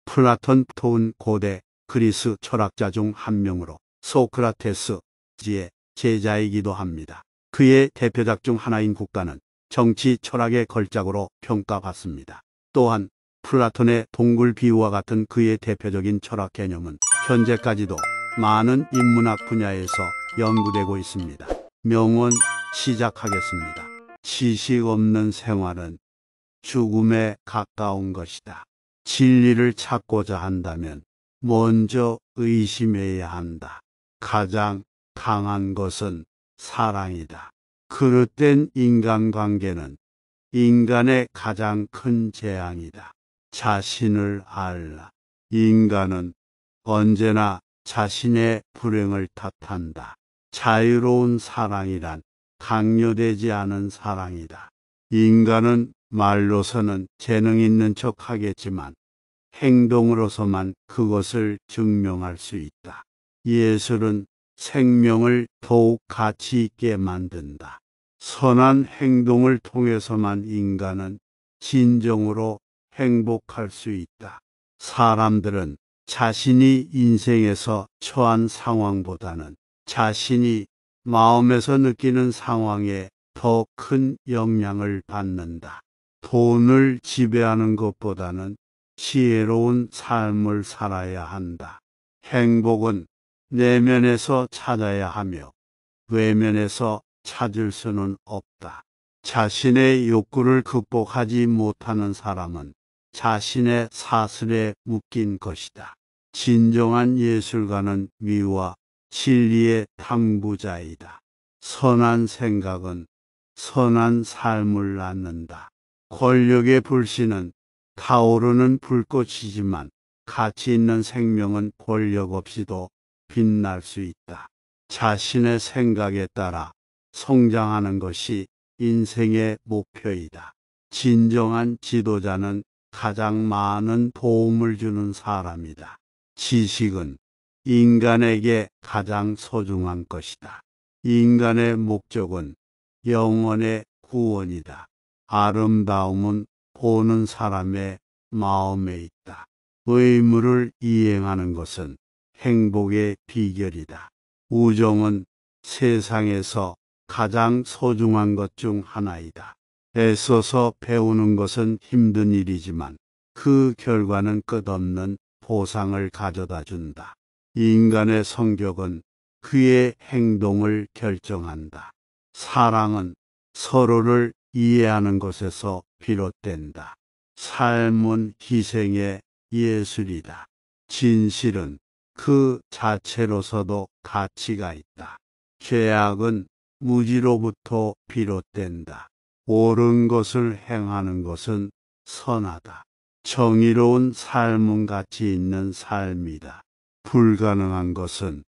플라톤은 고대 그리스 철학자 중 한 명으로 소크라테스의 제자이기도 합니다. 그의 대표작 중 하나인 국가는 정치 철학의 걸작으로 평가받습니다. 또한 플라톤의 동굴 비유와 같은 그의 대표적인 철학 개념은 현재까지도 많은 인문학 분야에서 연구되고 있습니다. 명언 시작하겠습니다. 지식 없는 생활은 죽음에 가까운 것이다. 진리를 찾고자 한다면 먼저 의심해야 한다. 가장 강한 것은 사랑이다. 그릇된 인간관계는 인간의 가장 큰 재앙이다. 자신을 알라. 인간은 언제나 자신의 불행을 탓한다. 자유로운 사랑이란 강요되지 않은 사랑이다. 인간은 말로서는 재능 있는 척 하겠지만 행동으로서만 그것을 증명할 수 있다. 예술은 생명을 더욱 가치 있게 만든다. 선한 행동을 통해서만 인간은 진정으로 행복할 수 있다. 사람들은 자신이 인생에서 처한 상황보다는 자신이 마음에서 느끼는 상황에 더 큰 영향을 받는다. 돈을 지배하는 것보다는 지혜로운 삶을 살아야 한다. 행복은 내면에서 찾아야 하며 외면에서 찾을 수는 없다. 자신의 욕구를 극복하지 못하는 사람은 자신의 사슬에 묶인 것이다. 진정한 예술가는 미와 진리의 탐구자이다. 선한 생각은 선한 삶을 낳는다. 권력의 불씨는 타오르는 불꽃이지만 가치 있는 생명은 권력 없이도 빛날 수 있다. 자신의 생각에 따라 성장하는 것이 인생의 목표이다. 진정한 지도자는 가장 많은 도움을 주는 사람이다. 지식은 인간에게 가장 소중한 것이다. 인간의 목적은 영혼의 구원이다. 아름다움은 보는 사람의 마음에 있다. 의무를 이행하는 것은 행복의 비결이다. 우정은 세상에서 가장 소중한 것 중 하나이다. 애써서 배우는 것은 힘든 일이지만 그 결과는 끝없는 보상을 가져다 준다. 인간의 성격은 그의 행동을 결정한다. 사랑은 서로를 이해하는 것에서 비롯된다. 삶은 희생의 예술이다. 진실은 그 자체로서도 가치가 있다. 죄악은 무지로부터 비롯된다. 옳은 것을 행하는 것은 선하다. 정의로운 삶은 가치 있는 삶이다. 불가능한 것은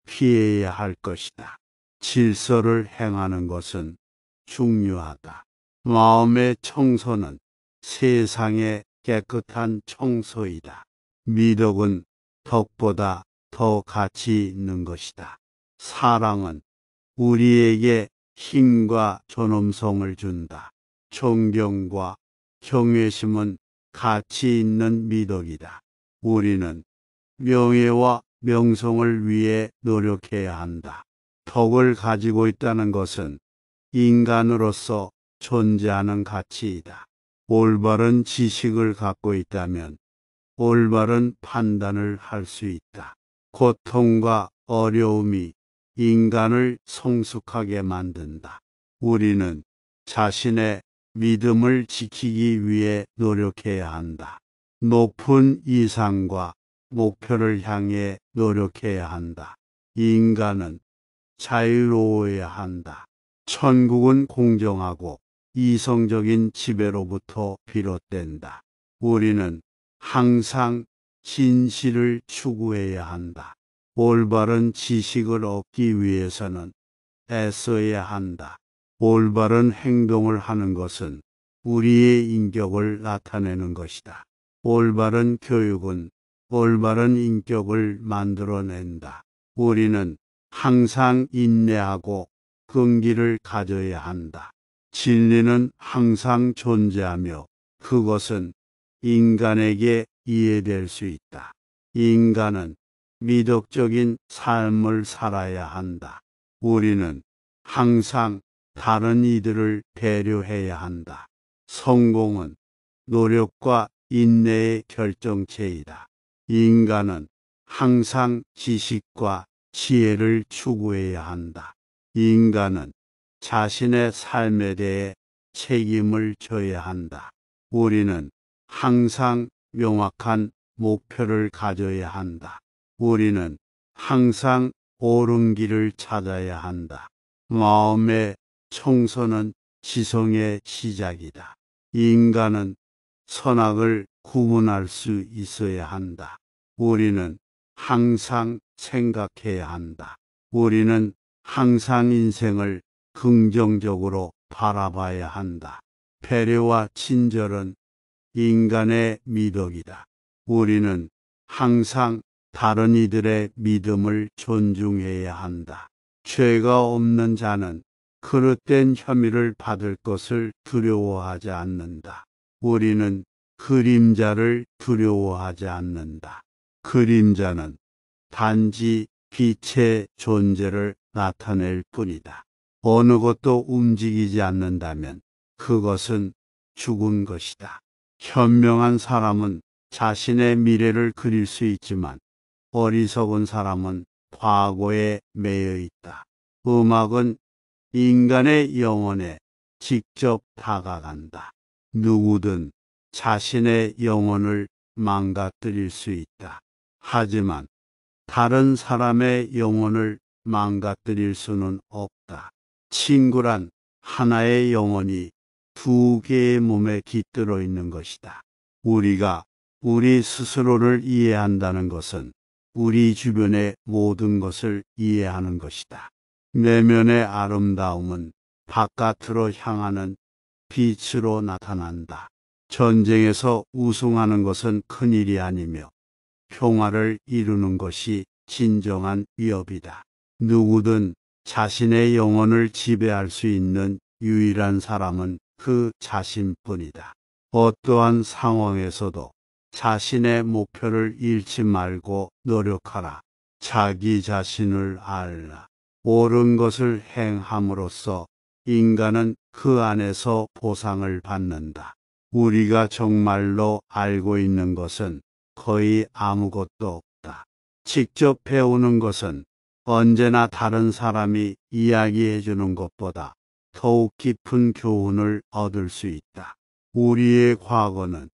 피해야 할 것이다. 질서를 행하는 것은 중요하다. 마음의 청소는 세상의 깨끗한 청소이다. 미덕은 덕보다 더 가치 있는 것이다. 사랑은 우리에게 힘과 존엄성을 준다. 존경과 경외심은 가치 있는 미덕이다. 우리는 명예와 명성을 위해 노력해야 한다. 덕을 가지고 있다는 것은 인간으로서 존재하는 가치이다. 올바른 지식을 갖고 있다면 올바른 판단을 할 수 있다. 고통과 어려움이 인간을 성숙하게 만든다. 우리는 자신의 믿음을 지키기 위해 노력해야 한다. 높은 이상과 목표를 향해 노력해야 한다. 인간은 자유로워야 한다. 천국은 공정하고 이성적인 지배로부터 비롯된다. 우리는 항상 진실을 추구해야 한다. 올바른 지식을 얻기 위해서는 애써야 한다. 올바른 행동을 하는 것은 우리의 인격을 나타내는 것이다. 올바른 교육은 올바른 인격을 만들어낸다. 우리는 항상 인내하고 긍기를 가져야 한다. 진리는 항상 존재하며 그것은 인간에게 이해될 수 있다. 인간은 미덕적인 삶을 살아야 한다. 우리는 항상 다른 이들을 배려해야 한다. 성공은 노력과 인내의 결정체이다. 인간은 항상 지식과 지혜를 추구해야 한다. 인간은 자신의 삶에 대해 책임을 져야 한다. 우리는 항상 명확한 목표를 가져야 한다. 우리는 항상 옳은 길을 찾아야 한다. 마음의 청소는 지성의 시작이다. 인간은 선악을 구분할 수 있어야 한다. 우리는 항상 생각해야 한다. 우리는 항상 인생을 긍정적으로 바라봐야 한다. 배려와 친절은 인간의 미덕이다. 우리는 항상 다른 이들의 믿음을 존중해야 한다. 죄가 없는 자는 그릇된 혐의를 받을 것을 두려워하지 않는다. 우리는 그림자를 두려워하지 않는다. 그림자는 단지 빛의 존재를 나타낼 뿐이다. 어느 것도 움직이지 않는다면 그것은 죽은 것이다. 현명한 사람은 자신의 미래를 그릴 수 있지만 어리석은 사람은 과거에 매여 있다. 음악은 인간의 영혼에 직접 다가간다. 누구든 자신의 영혼을 망가뜨릴 수 있다. 하지만 다른 사람의 영혼을 망가뜨릴 수는 없다. 친구란 하나의 영혼이 두 개의 몸에 깃들어 있는 것이다. 우리가 우리 스스로를 이해한다는 것은 우리 주변의 모든 것을 이해하는 것이다. 내면의 아름다움은 바깥으로 향하는 빛으로 나타난다. 전쟁에서 우승하는 것은 큰일이 아니며 평화를 이루는 것이 진정한 위협이다. 누구든 자신의 영혼을 지배할 수 있는 유일한 사람은 그 자신뿐이다. 어떠한 상황에서도 자신의 목표를 잃지 말고 노력하라. 자기 자신을 알라. 옳은 것을 행함으로써 인간은 그 안에서 보상을 받는다. 우리가 정말로 알고 있는 것은 거의 아무것도 없다. 직접 배우는 것은 언제나 다른 사람이 이야기해 주는 것보다 더욱 깊은 교훈을 얻을 수 있다. 우리의 과거는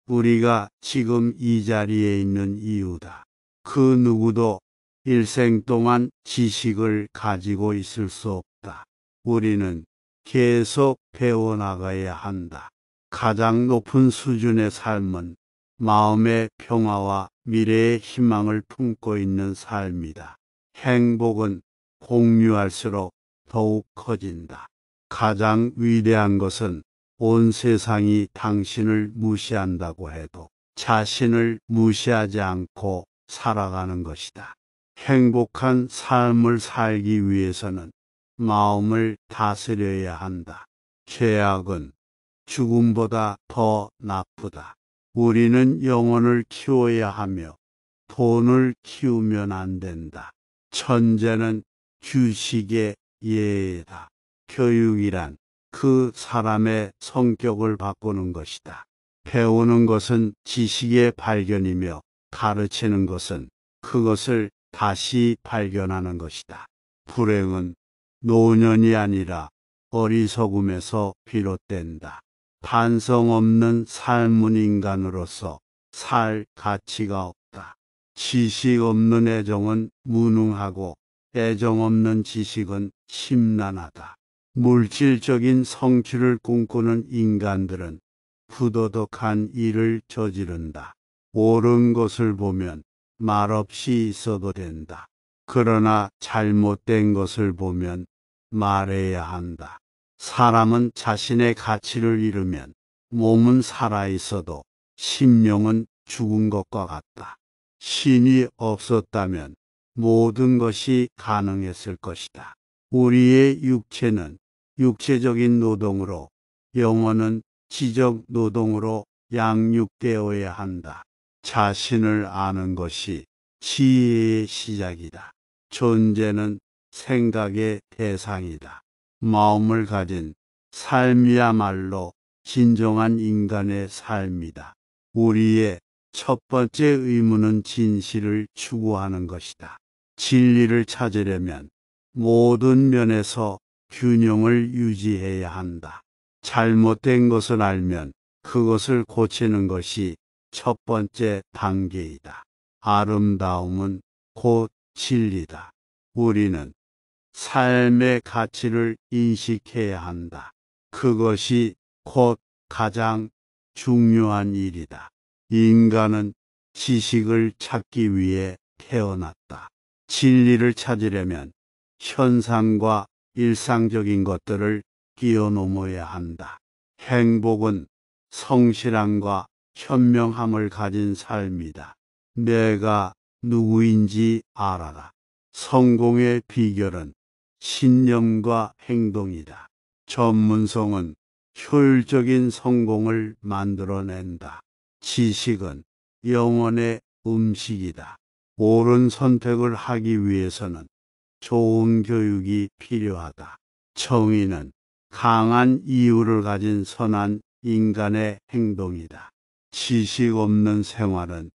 우리가 지금 이 자리에 있는 이유다. 그 누구도 일생 동안 지식을 가지고 있을 수 없다. 우리는 계속 배워나가야 한다. 가장 높은 수준의 삶은 마음의 평화와 미래의 희망을 품고 있는 삶이다. 행복은 공유할수록 더욱 커진다. 가장 위대한 것은 온 세상이 당신을 무시한다고 해도 자신을 무시하지 않고 살아가는 것이다. 행복한 삶을 살기 위해서는 마음을 다스려야 한다. 죄악은 죽음보다 더 나쁘다. 우리는 영혼을 키워야 하며 돈을 키우면 안 된다. 천재는 규식의 예다. 교육이란 그 사람의 성격을 바꾸는 것이다. 배우는 것은 지식의 발견이며 가르치는 것은 그것을 다시 발견하는 것이다. 불행은 노년이 아니라 어리석음에서 비롯된다. 반성 없는 삶은 인간으로서 살 가치가 없다. 지식 없는 애정은 무능하고 애정 없는 지식은 심란하다. 물질적인 성취를 꿈꾸는 인간들은 부도덕한 일을 저지른다. 옳은 것을 보면 말없이 있어도 된다. 그러나 잘못된 것을 보면 말해야 한다. 사람은 자신의 가치를 잃으면 몸은 살아있어도 심령은 죽은 것과 같다. 신이 없었다면 모든 것이 가능했을 것이다. 우리의 육체는 육체적인 노동으로, 영혼은 지적 노동으로 양육되어야 한다. 자신을 아는 것이 지혜의 시작이다. 존재는 생각의 대상이다. 마음을 가진 삶이야말로 진정한 인간의 삶이다. 우리의 첫 번째 의무는 진실을 추구하는 것이다. 진리를 찾으려면 모든 면에서 균형을 유지해야 한다. 잘못된 것을 알면 그것을 고치는 것이 첫 번째 단계이다. 아름다움은 곧 진리다. 우리는 삶의 가치를 인식해야 한다. 그것이 곧 가장 중요한 일이다. 인간은 지식을 찾기 위해 태어났다. 진리를 찾으려면 현상과 일상적인 것들을 뛰어넘어야 한다. 행복은 성실함과 현명함을 가진 삶이다. 내가 누구인지 알아라. 성공의 비결은 신념과 행동이다. 전문성은 효율적인 성공을 만들어낸다. 지식은 영혼의 음식이다. 옳은 선택을 하기 위해서는 좋은 교육이 필요하다. 정의는 강한 이유를 가진 선한 인간의 행동이다. 지식 없는 생활은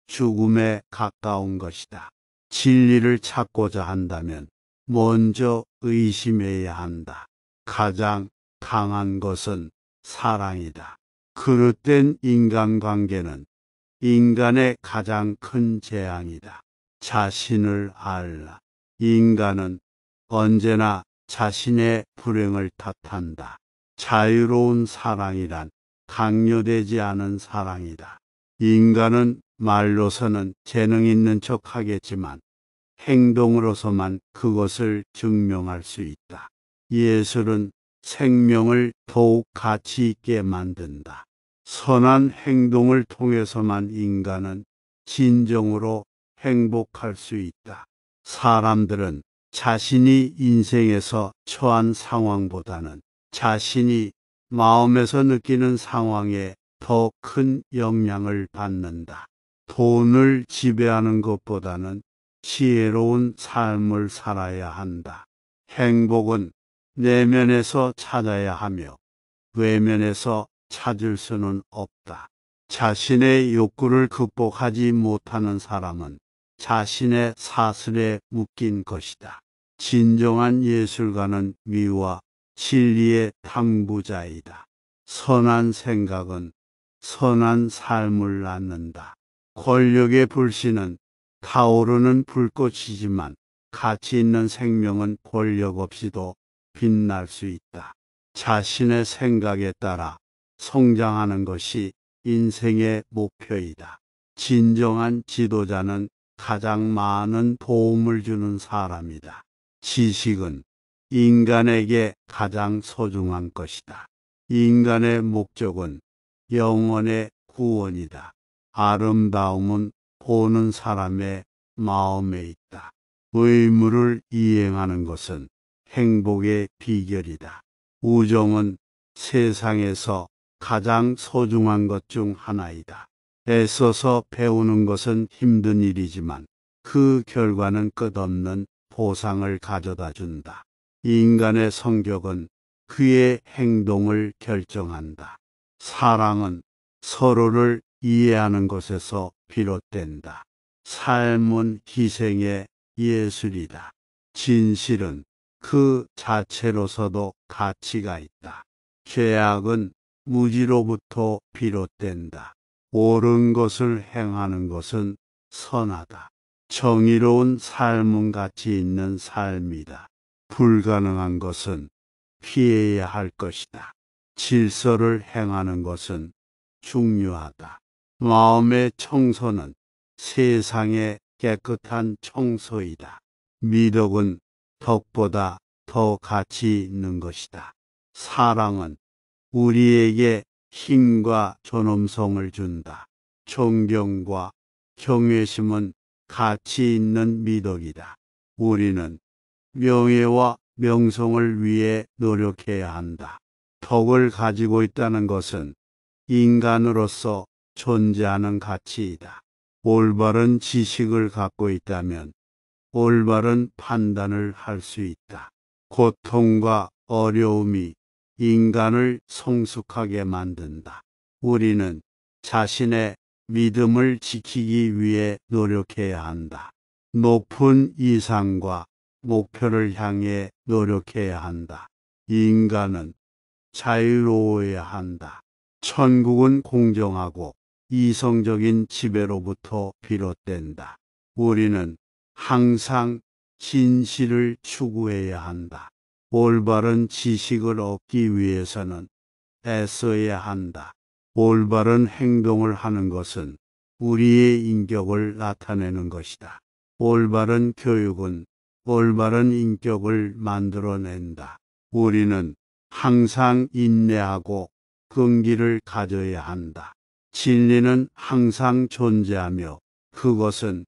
죽음에 가까운 것이다. 진리를 찾고자 한다면 먼저 의심해야 한다. 가장 강한 것은 사랑이다. 그릇된 인간관계는 인간의 가장 큰 재앙이다. 자신을 알라. 인간은 언제나 자신의 불행을 탓한다. 자유로운 사랑이란 강요되지 않은 사랑이다. 인간은 말로서는 재능 있는 척 하겠지만 행동으로서만 그것을 증명할 수 있다. 예술은 생명을 더욱 가치 있게 만든다. 선한 행동을 통해서만 인간은 진정으로 행복할 수 있다. 사람들은 자신이 인생에서 처한 상황보다는 자신이 마음에서 느끼는 상황에 더 큰 영향을 받는다. 돈을 지배하는 것보다는 지혜로운 삶을 살아야 한다. 행복은 내면에서 찾아야 하며 외면에서 찾을 수는 없다. 자신의 욕구를 극복하지 못하는 사람은 자신의 사슬에 묶인 것이다. 진정한 예술가는 미와 진리의 탐구자이다. 선한 생각은 선한 삶을 낳는다. 권력의 불신은 타오르는 불꽃이지만 가치 있는 생명은 권력 없이도 빛날 수 있다. 자신의 생각에 따라 성장하는 것이 인생의 목표이다. 진정한 지도자는 가장 많은 도움을 주는 사람이다. 지식은 인간에게 가장 소중한 것이다. 인간의 목적은 영혼의 구원이다. 아름다움은 보는 사람의 마음에 있다. 의무를 이행하는 것은 행복의 비결이다. 우정은 세상에서 가장 소중한 것 중 하나이다. 애써서 배우는 것은 힘든 일이지만 그 결과는 끝없는 보상을 가져다 준다. 인간의 성격은 그의 행동을 결정한다. 사랑은 서로를 이해하는 것에서 비롯된다. 삶은 희생의 예술이다. 진실은 그 자체로서도 가치가 있다. 죄악은 무지로부터 비롯된다. 옳은 것을 행하는 것은 선하다. 정의로운 삶은 가치 있는 삶이다. 불가능한 것은 피해야 할 것이다. 질서를 행하는 것은 중요하다. 마음의 청소는 세상의 깨끗한 청소이다. 미덕은 덕보다 더 가치 있는 것이다. 사랑은 우리에게 힘과 존엄성을 준다. 존경과 경외심은 가치 있는 미덕이다. 우리는 명예와 명성을 위해 노력해야 한다. 덕을 가지고 있다는 것은 인간으로서 존재하는 가치이다. 올바른 지식을 갖고 있다면 올바른 판단을 할 수 있다. 고통과 어려움이 인간을 성숙하게 만든다. 우리는 자신의 믿음을 지키기 위해 노력해야 한다. 높은 이상과 목표를 향해 노력해야 한다. 인간은 자유로워야 한다. 천국은 공정하고 이성적인 지배로부터 비롯된다. 우리는 항상 진실을 추구해야 한다. 올바른 지식을 얻기 위해서는 애써야 한다. 올바른 행동을 하는 것은 우리의 인격을 나타내는 것이다. 올바른 교육은 올바른 인격을 만들어낸다. 우리는 항상 인내하고 끈기를 가져야 한다. 진리는 항상 존재하며 그것은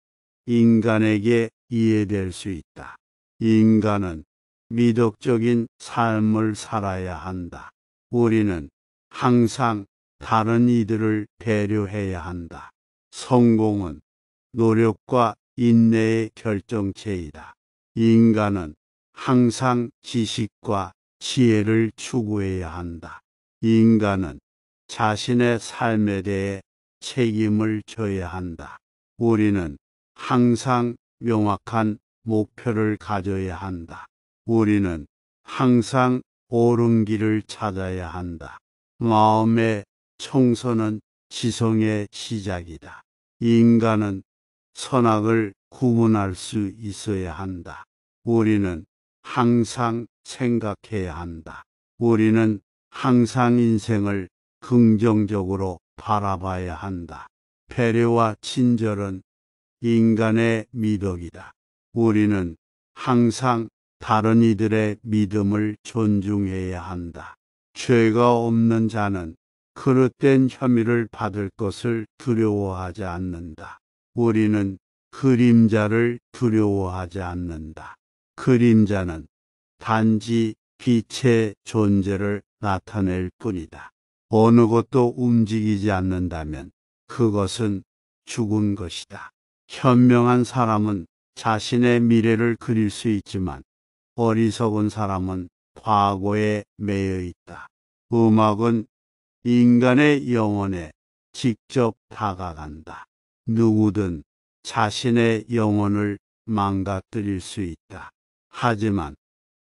인간에게 이해될 수 있다. 인간은 미덕적인 삶을 살아야 한다. 우리는 항상 다른 이들을 배려해야 한다. 성공은 노력과 인내의 결정체이다. 인간은 항상 지식과 지혜를 추구해야 한다. 인간은 자신의 삶에 대해 책임을 져야 한다. 우리는 항상 명확한 목표를 가져야 한다. 우리는 항상 옳은 길을 찾아야 한다. 마음의 청소는 지성의 시작이다. 인간은 선악을 구분할 수 있어야 한다. 우리는 항상 생각해야 한다. 우리는 항상 인생을 긍정적으로 바라봐야 한다. 배려와 친절은 인간의 미덕이다. 우리는 항상 다른 이들의 믿음을 존중해야 한다. 죄가 없는 자는 그릇된 혐의를 받을 것을 두려워하지 않는다. 우리는 그림자를 두려워하지 않는다. 그림자는 단지 빛의 존재를 나타낼 뿐이다. 어느 것도 움직이지 않는다면 그것은 죽은 것이다. 현명한 사람은 자신의 미래를 그릴 수 있지만 어리석은 사람은 과거에 매여 있다. 음악은 인간의 영혼에 직접 다가간다. 누구든 자신의 영혼을 망가뜨릴 수 있다. 하지만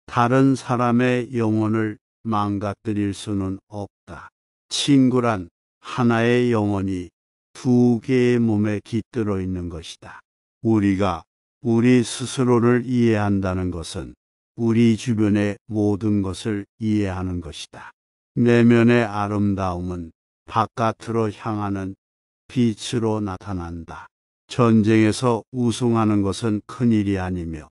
다른 사람의 영혼을 망가뜨릴 수는 없다. 친구란 하나의 영혼이 두 개의 몸에 깃들어 있는 것이다. 우리가 우리 스스로를 이해한다는 것은 우리 주변의 모든 것을 이해하는 것이다. 내면의 아름다움은 바깥으로 향하는 빛으로 나타난다. 전쟁에서 우승하는 것은 큰일이 아니며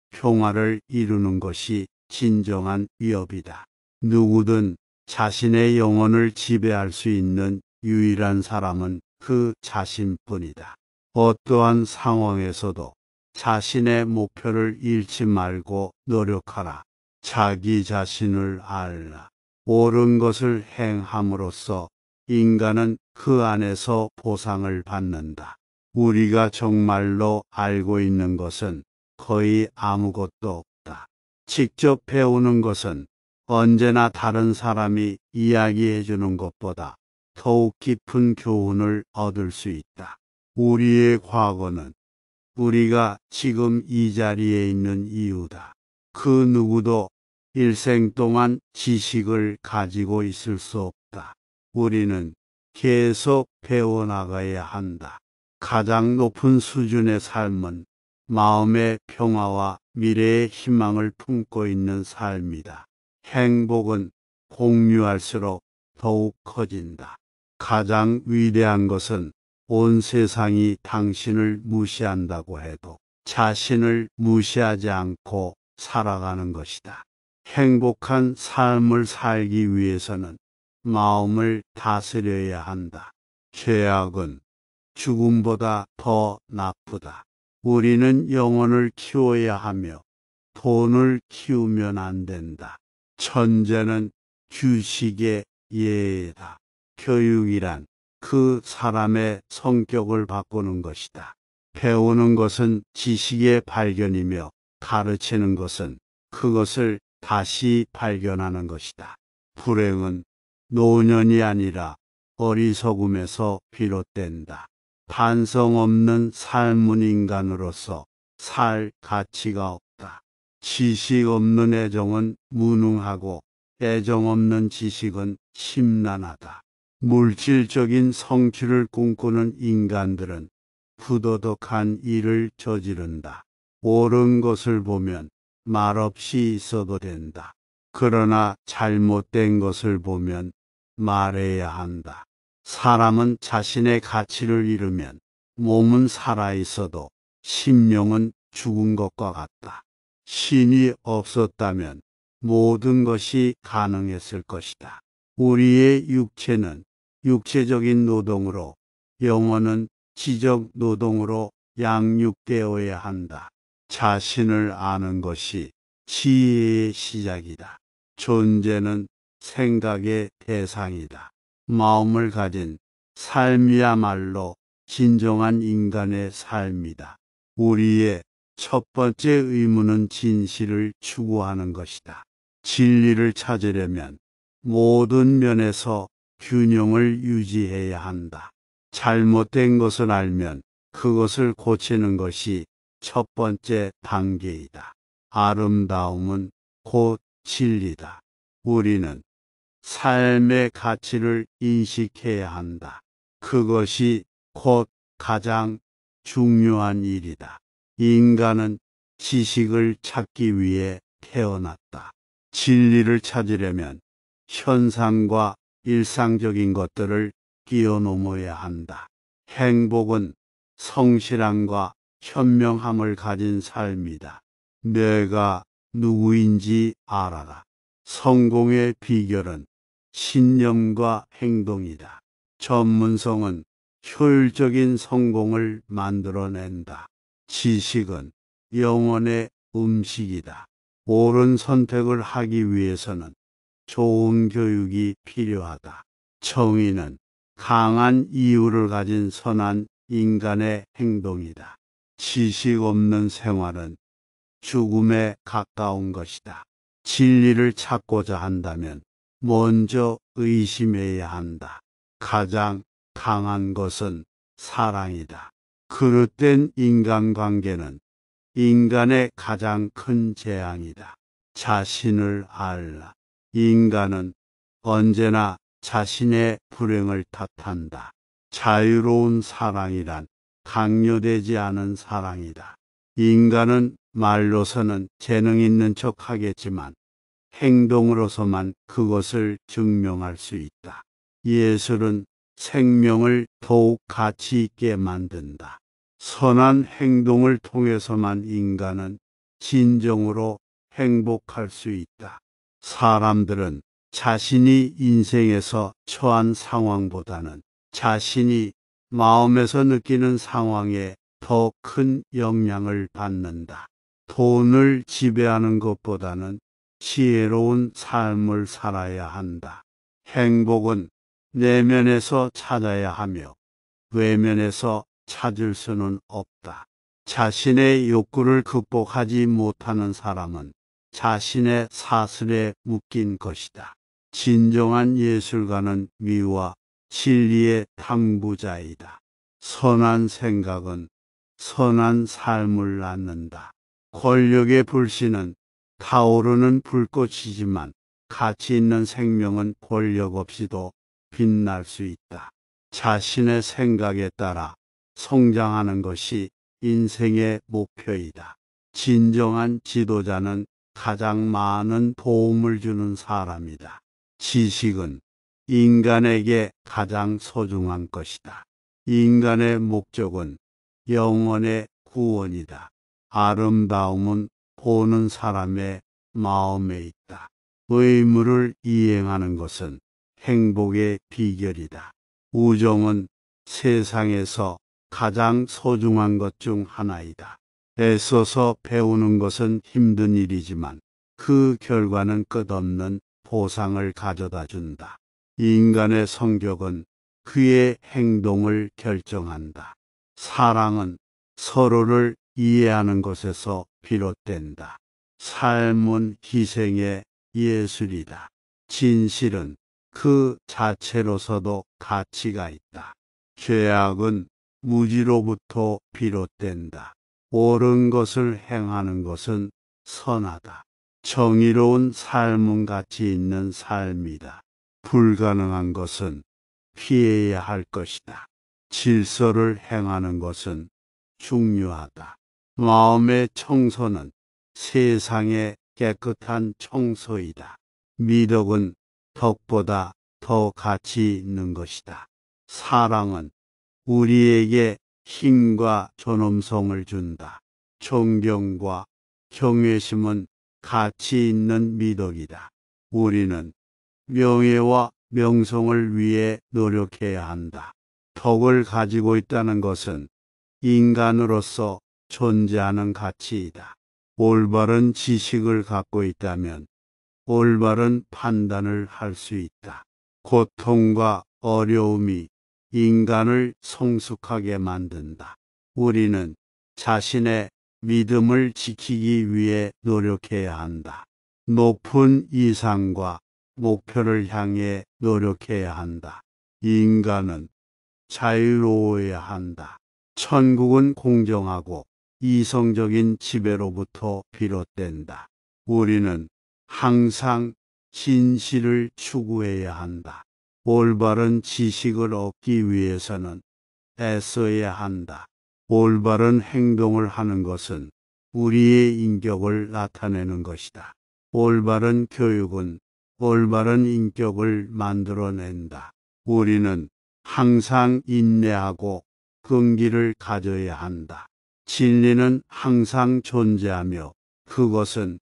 평화를 이루는 것이 진정한 위협이다. 누구든 자신의 영혼을 지배할 수 있는 유일한 사람은 그 자신뿐이다. 어떠한 상황에서도 자신의 목표를 잃지 말고 노력하라. 자기 자신을 알라. 옳은 것을 행함으로써 인간은 그 안에서 보상을 받는다. 우리가 정말로 알고 있는 것은 거의 아무것도 없다. 직접 배우는 것은 언제나 다른 사람이 이야기해 주는 것보다 더욱 깊은 교훈을 얻을 수 있다. 우리의 과거는 우리가 지금 이 자리에 있는 이유다. 그 누구도 일생 동안 지식을 가지고 있을 수 없다. 우리는 계속 배워나가야 한다. 가장 높은 수준의 삶은 마음의 평화와 미래의 희망을 품고 있는 삶이다. 행복은 공유할수록 더욱 커진다. 가장 위대한 것은 온 세상이 당신을 무시한다고 해도 자신을 무시하지 않고 살아가는 것이다. 행복한 삶을 살기 위해서는 마음을 다스려야 한다. 죄악은 죽음보다 더 나쁘다. 우리는 영혼을 키워야 하며 돈을 키우면 안 된다. 천재는 규식의 예다. 교육이란 그 사람의 성격을 바꾸는 것이다. 배우는 것은 지식의 발견이며 가르치는 것은 그것을 다시 발견하는 것이다. 불행은 노년이 아니라 어리석음에서 비롯된다. 반성 없는 삶은 인간으로서 살 가치가 없다. 지식 없는 애정은 무능하고 애정 없는 지식은 심란하다. 물질적인 성취를 꿈꾸는 인간들은 부도덕한 일을 저지른다. 옳은 것을 보면 말없이 있어도 된다. 그러나 잘못된 것을 보면 말해야 한다. 사람은 자신의 가치를 잃으면 몸은 살아있어도 심령은 죽은 것과 같다. 신이 없었다면 모든 것이 가능했을 것이다. 우리의 육체는 육체적인 노동으로, 영혼은 지적 노동으로 양육되어야 한다. 자신을 아는 것이 지혜의 시작이다. 존재는 생각의 대상이다. 마음을 가진 삶이야말로 진정한 인간의 삶이다. 우리의 첫 번째 의무는 진실을 추구하는 것이다. 진리를 찾으려면 모든 면에서 균형을 유지해야 한다. 잘못된 것을 알면 그것을 고치는 것이 첫 번째 단계이다. 아름다움은 곧 진리다. 우리는 삶의 가치를 인식해야 한다. 그것이 곧 가장 중요한 일이다. 인간은 지식을 찾기 위해 태어났다. 진리를 찾으려면 현상과 일상적인 것들을 뛰어넘어야 한다. 행복은 성실함과 현명함을 가진 삶이다. 내가 누구인지 알아라. 성공의 비결은 신념과 행동이다. 전문성은 효율적인 성공을 만들어낸다. 지식은 영혼의 음식이다. 옳은 선택을 하기 위해서는 좋은 교육이 필요하다. 정의는 강한 이유를 가진 선한 인간의 행동이다. 지식 없는 생활은 죽음에 가까운 것이다. 진리를 찾고자 한다면 먼저 의심해야 한다. 가장 강한 것은 사랑이다. 그릇된 인간관계는 인간의 가장 큰 재앙이다. 자신을 알라. 인간은 언제나 자신의 불행을 탓한다. 자유로운 사랑이란 강요되지 않은 사랑이다. 인간은 말로서는 재능 있는 척 하겠지만 행동으로서만 그것을 증명할 수 있다. 예술은 생명을 더욱 가치 있게 만든다. 선한 행동을 통해서만 인간은 진정으로 행복할 수 있다. 사람들은 자신이 인생에서 처한 상황보다는 자신이 마음에서 느끼는 상황에 더 큰 영향을 받는다. 돈을 지배하는 것보다는 지혜로운 삶을 살아야 한다. 행복은 내면에서 찾아야 하며 외면에서 찾을 수는 없다. 자신의 욕구를 극복하지 못하는 사람은 자신의 사슬에 묶인 것이다. 진정한 예술가는 미와 진리의 탐구자이다. 선한 생각은 선한 삶을 낳는다. 권력의 불씨는 타오르는 불꽃이지만 가치 있는 생명은 권력 없이도 빛날 수 있다. 자신의 생각에 따라 성장하는 것이 인생의 목표이다. 진정한 지도자는 가장 많은 도움을 주는 사람이다. 지식은 인간에게 가장 소중한 것이다. 인간의 목적은 영혼의 구원이다. 아름다움은 보는 사람의 마음에 있다. 의무를 이행하는 것은 행복의 비결이다. 우정은 세상에서 가장 소중한 것 중 하나이다. 애써서 배우는 것은 힘든 일이지만 그 결과는 끝없는 보상을 가져다 준다. 인간의 성격은 그의 행동을 결정한다. 사랑은 서로를 이해하는 것에서 비롯된다. 삶은 희생의 예술이다. 진실은 그 자체로서도 가치가 있다. 죄악은 무지로부터 비롯된다. 옳은 것을 행하는 것은 선하다. 정의로운 삶은 가치 있는 삶이다. 불가능한 것은 피해야 할 것이다. 질서를 행하는 것은 중요하다. 마음의 청소는 세상의 깨끗한 청소이다. 미덕은 덕보다 더 가치 있는 것이다. 사랑은 우리에게 힘과 존엄성을 준다. 존경과 경외심은 가치 있는 미덕이다. 우리는 명예와 명성을 위해 노력해야 한다. 덕을 가지고 있다는 것은 인간으로서 존재하는 가치이다. 올바른 지식을 갖고 있다면 올바른 판단을 할 수 있다. 고통과 어려움이 인간을 성숙하게 만든다. 우리는 자신의 믿음을 지키기 위해 노력해야 한다. 높은 이상과 목표를 향해 노력해야 한다. 인간은 자유로워야 한다. 천국은 공정하고 이성적인 지배로부터 비롯된다. 우리는 항상 진실을 추구해야 한다. 올바른 지식을 얻기 위해서는 애써야 한다. 올바른 행동을 하는 것은 우리의 인격을 나타내는 것이다. 올바른 교육은 올바른 인격을 만들어낸다. 우리는 항상 인내하고 끈기를 가져야 한다. 진리는 항상 존재하며 그것은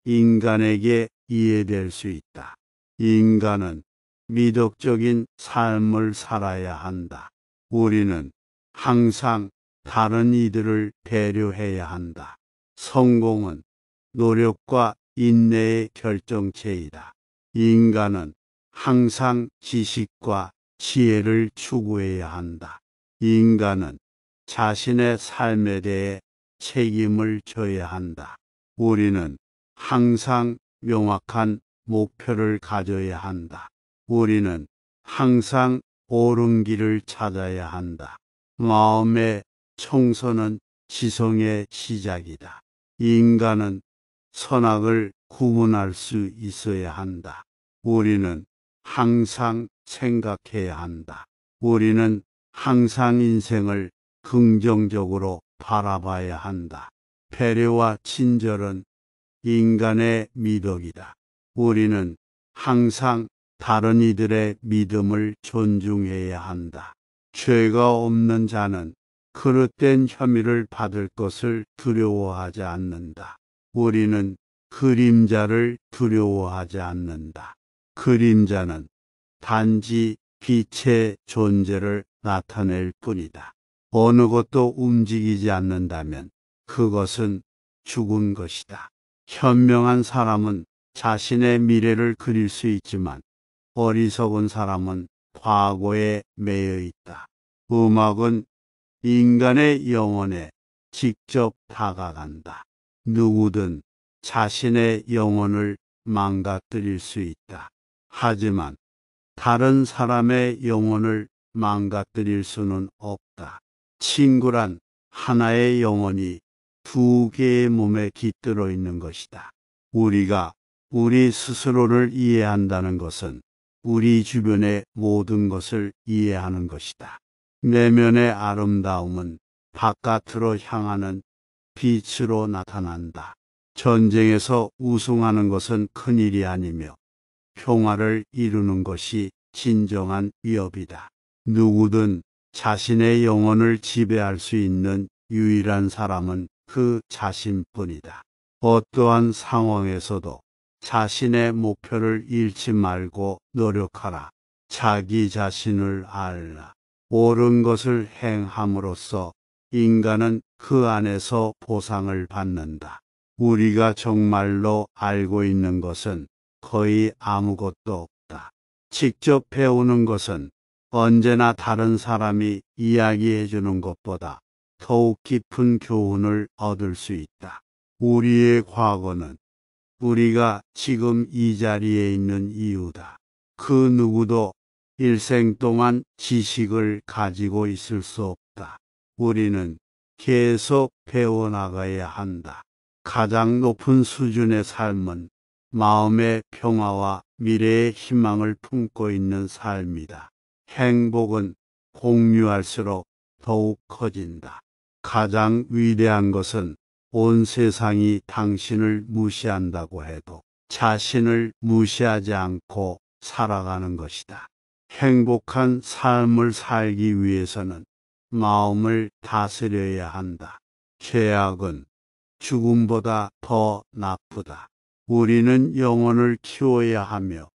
인간에게 이해될 수 있다. 인간은 미덕적인 삶을 살아야 한다. 우리는 항상 다른 이들을 배려해야 한다. 성공은 노력과 인내의 결정체이다. 인간은 항상 지식과 지혜를 추구해야 한다. 인간은 자신의 삶에 대해 책임을 져야 한다. 우리는 항상 명확한 목표를 가져야 한다. 우리는 항상 옳은 길을 찾아야 한다. 마음의 청소는 지성의 시작이다. 인간은 선악을 구분할 수 있어야 한다. 우리는 항상 생각해야 한다. 우리는 항상 인생을 긍정적으로 바라봐야 한다. 배려와 친절은 인간의 미덕이다. 우리는 항상 다른 이들의 믿음을 존중해야 한다. 죄가 없는 자는 그릇된 혐의를 받을 것을 두려워하지 않는다. 우리는 그림자를 두려워하지 않는다. 그림자는 단지 빛의 존재를 나타낼 뿐이다. 어느 것도 움직이지 않는다면 그것은 죽은 것이다. 현명한 사람은 자신의 미래를 그릴 수 있지만 어리석은 사람은 과거에 매여 있다. 음악은 인간의 영혼에 직접 다가간다. 누구든 자신의 영혼을 망가뜨릴 수 있다. 하지만 다른 사람의 영혼을 망가뜨릴 수는 없다. 친구란 하나의 영혼이 두 개의 몸에 깃들어 있는 것이다. 우리가 우리 스스로를 이해한다는 것은 우리 주변의 모든 것을 이해하는 것이다. 내면의 아름다움은 바깥으로 향하는 빛으로 나타난다. 전쟁에서 우승하는 것은 큰일이 아니며 평화를 이루는 것이 진정한 위협이다. 누구든 자신의 영혼을 지배할 수 있는 유일한 사람은 그 자신뿐이다. 어떠한 상황에서도 자신의 목표를 잃지 말고 노력하라. 자기 자신을 알라. 옳은 것을 행함으로써 인간은 그 안에서 보상을 받는다. 우리가 정말로 알고 있는 것은 거의 아무것도 없다. 직접 배우는 것은 언제나 다른 사람이 이야기해 주는 것보다 더욱 깊은 교훈을 얻을 수 있다. 우리의 과거는 우리가 지금 이 자리에 있는 이유다. 그 누구도 일생 동안 지식을 가지고 있을 수 없다. 우리는 계속 배워나가야 한다. 가장 높은 수준의 삶은 마음의 평화와 미래의 희망을 품고 있는 삶이다. 행복은 공유할수록 더욱 커진다. 가장 위대한 것은 온 세상이 당신을 무시한다고 해도 자신을 무시하지 않고 살아가는 것이다. 행복한 삶을 살기 위해서는 마음을 다스려야 한다. 죄악은 죽음보다 더 나쁘다. 우리는 영혼을 키워야 하며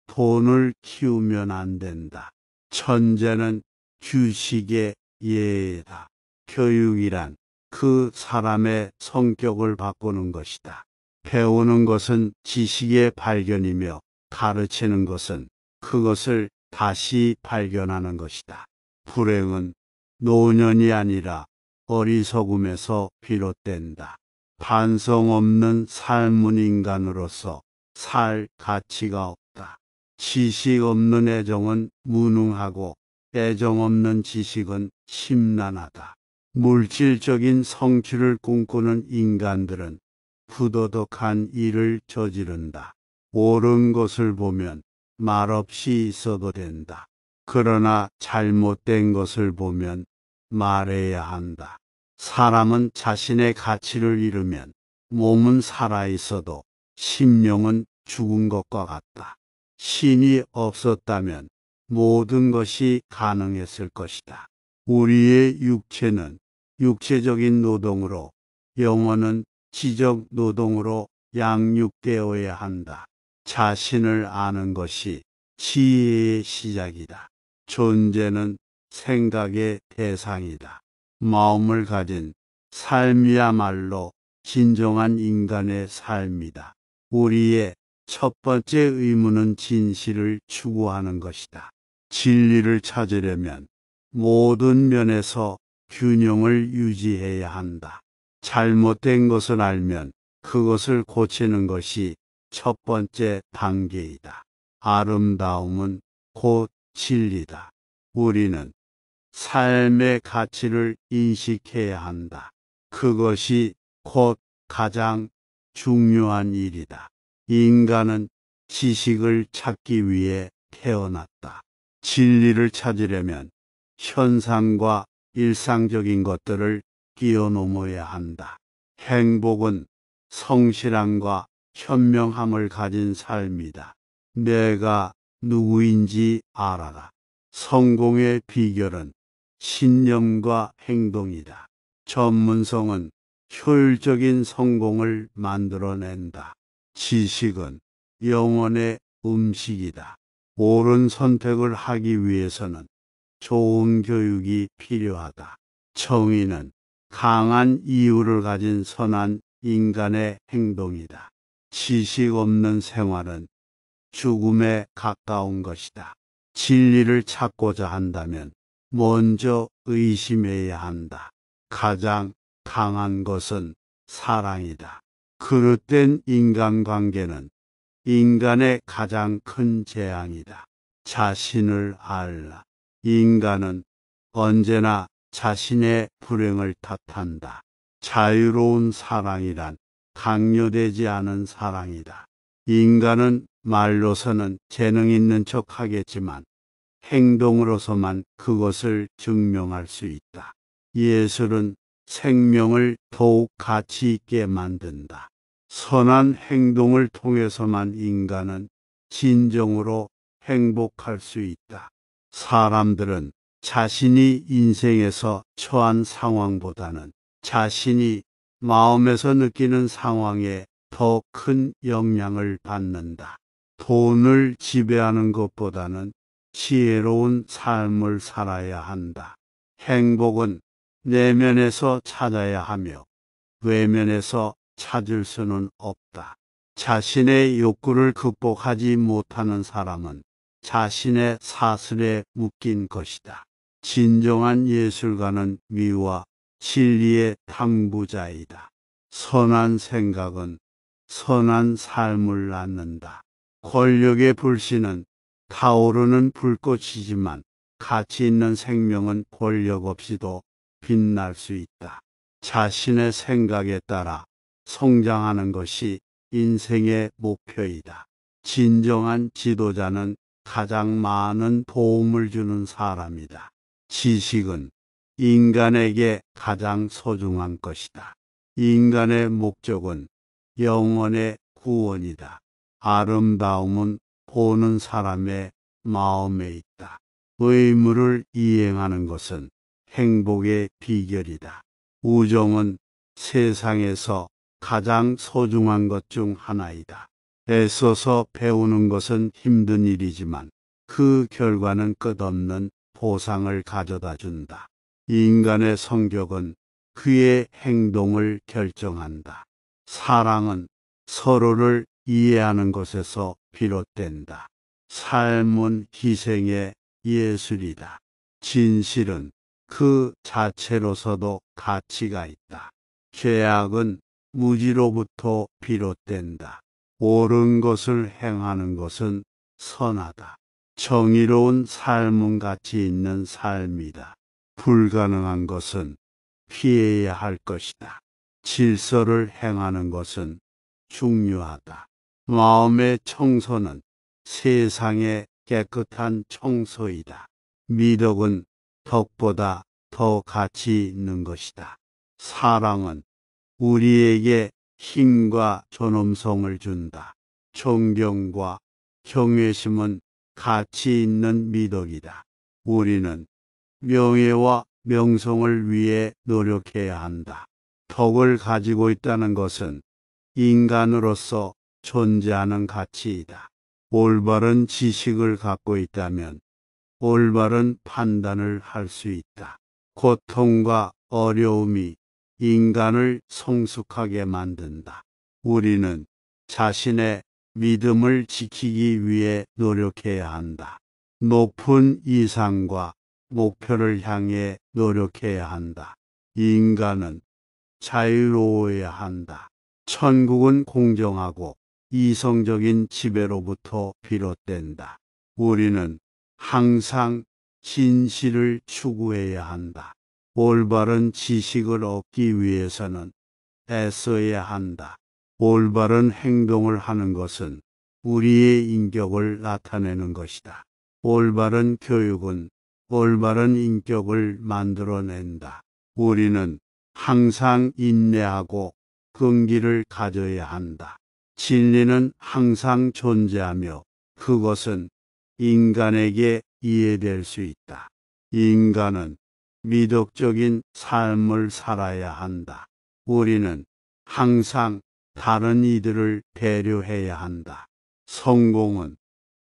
돈을 키우면 안 된다. 천재는 규식의 예다. 교육이란 그 사람의 성격을 바꾸는 것이다. 배우는 것은 지식의 발견이며 가르치는 것은 그것을 다시 발견하는 것이다. 불행은 노년이 아니라 어리석음에서 비롯된다. 반성 없는 삶은 인간으로서 살 가치가 없다. 지식 없는 애정은 무능하고 애정 없는 지식은 심란하다. 물질적인 성취를 꿈꾸는 인간들은 부도덕한 일을 저지른다. 옳은 것을 보면 말없이 있어도 된다. 그러나 잘못된 것을 보면 말해야 한다. 사람은 자신의 가치를 잃으면 몸은 살아있어도 심령은 죽은 것과 같다. 신이 없었다면 모든 것이 가능했을 것이다. 우리의 육체는 육체적인 노동으로, 영혼은 지적 노동으로 양육되어야 한다. 자신을 아는 것이 지혜의 시작이다. 존재는 생각의 대상이다. 마음을 가진 삶이야말로 진정한 인간의 삶이다. 우리의 첫 번째 의무는 진실을 추구하는 것이다. 진리를 찾으려면 모든 면에서 균형을 유지해야 한다. 잘못된 것을 알면 그것을 고치는 것이 첫 번째 단계이다. 아름다움은 곧 진리다. 우리는 삶의 가치를 인식해야 한다. 그것이 곧 가장 중요한 일이다. 인간은 지식을 찾기 위해 태어났다. 진리를 찾으려면 현상과 일상적인 것들을 뛰어넘어야 한다. 행복은 성실함과 현명함을 가진 삶이다. 내가 누구인지 알아라. 성공의 비결은 신념과 행동이다. 전문성은 효율적인 성공을 만들어낸다. 지식은 영혼의 음식이다. 옳은 선택을 하기 위해서는 좋은 교육이 필요하다. 정의는 강한 이유를 가진 선한 인간의 행동이다. 지식 없는 생활은 죽음에 가까운 것이다. 진리를 찾고자 한다면 먼저 의심해야 한다. 가장 강한 것은 사랑이다. 그릇된 인간관계는 인간의 가장 큰 재앙이다. 자신을 알라. 인간은 언제나 자신의 불행을 탓한다. 자유로운 사랑이란 강요되지 않은 사랑이다. 인간은 말로서는 재능 있는 척 하겠지만 행동으로서만 그것을 증명할 수 있다. 예술은 생명을 더욱 가치 있게 만든다. 선한 행동을 통해서만 인간은 진정으로 행복할 수 있다. 사람들은 자신이 인생에서 처한 상황보다는 자신이 마음에서 느끼는 상황에 더 큰 영향을 받는다. 돈을 지배하는 것보다는 지혜로운 삶을 살아야 한다. 행복은 내면에서 찾아야 하며 외면에서 찾을 수는 없다. 자신의 욕구를 극복하지 못하는 사람은 자신의 사슬에 묶인 것이다. 진정한 예술가는 미와 진리의 탐구자이다. 선한 생각은 선한 삶을 낳는다. 권력의 불씨는 타오르는 불꽃이지만 가치 있는 생명은 권력 없이도 빛날 수 있다. 자신의 생각에 따라 성장하는 것이 인생의 목표이다. 진정한 지도자는 가장 많은 도움을 주는 사람이다. 지식은 인간에게 가장 소중한 것이다. 인간의 목적은 영혼의 구원이다. 아름다움은 보는 사람의 마음에 있다. 의무를 이행하는 것은 행복의 비결이다. 우정은 세상에서 가장 소중한 것 중 하나이다. 애써서 배우는 것은 힘든 일이지만 그 결과는 끝없는 보상을 가져다 준다. 인간의 성격은 그의 행동을 결정한다. 사랑은 서로를 이해하는 것에서 비롯된다. 삶은 희생의 예술이다. 진실은 그 자체로서도 가치가 있다. 죄악은 무지로부터 비롯된다. 옳은 것을 행하는 것은 선하다. 정의로운 삶은 가치 있는 삶이다. 불가능한 것은 피해야 할 것이다. 질서를 행하는 것은 중요하다. 마음의 청소는 세상의 깨끗한 청소이다. 미덕은 덕보다 더 가치 있는 것이다. 사랑은 우리에게 힘과 존엄성을 준다. 존경과 경외심은 가치 있는 미덕이다. 우리는 명예와 명성을 위해 노력해야 한다. 덕을 가지고 있다는 것은 인간으로서 존재하는 가치이다. 올바른 지식을 갖고 있다면 올바른 판단을 할 수 있다. 고통과 어려움이 인간을 성숙하게 만든다. 우리는 자신의 믿음을 지키기 위해 노력해야 한다. 높은 이상과 목표를 향해 노력해야 한다. 인간은 자유로워야 한다. 천국은 공정하고 이성적인 지배로부터 비롯된다. 우리는 항상 진실을 추구해야 한다. 올바른 지식을 얻기 위해서는 애써야 한다. 올바른 행동을 하는 것은 우리의 인격을 나타내는 것이다. 올바른 교육은 올바른 인격을 만들어낸다. 우리는 항상 인내하고 긍기를 가져야 한다. 진리는 항상 존재하며 그것은 인간에게 이해될 수 있다. 인간은 미덕적인 삶을 살아야 한다. 우리는 항상 다른 이들을 배려해야 한다. 성공은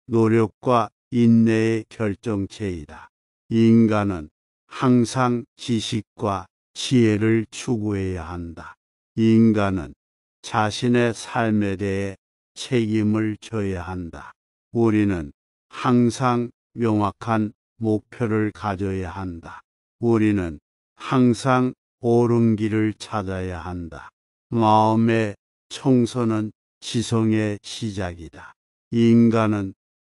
노력과 인내의 결정체이다. 인간은 항상 지식과 지혜를 추구해야 한다. 인간은 자신의 삶에 대해 책임을 져야 한다. 우리는 항상 명확한 목표를 가져야 한다. 우리는 항상 옳은 길을 찾아야 한다. 마음의 청소는 지성의 시작이다. 인간은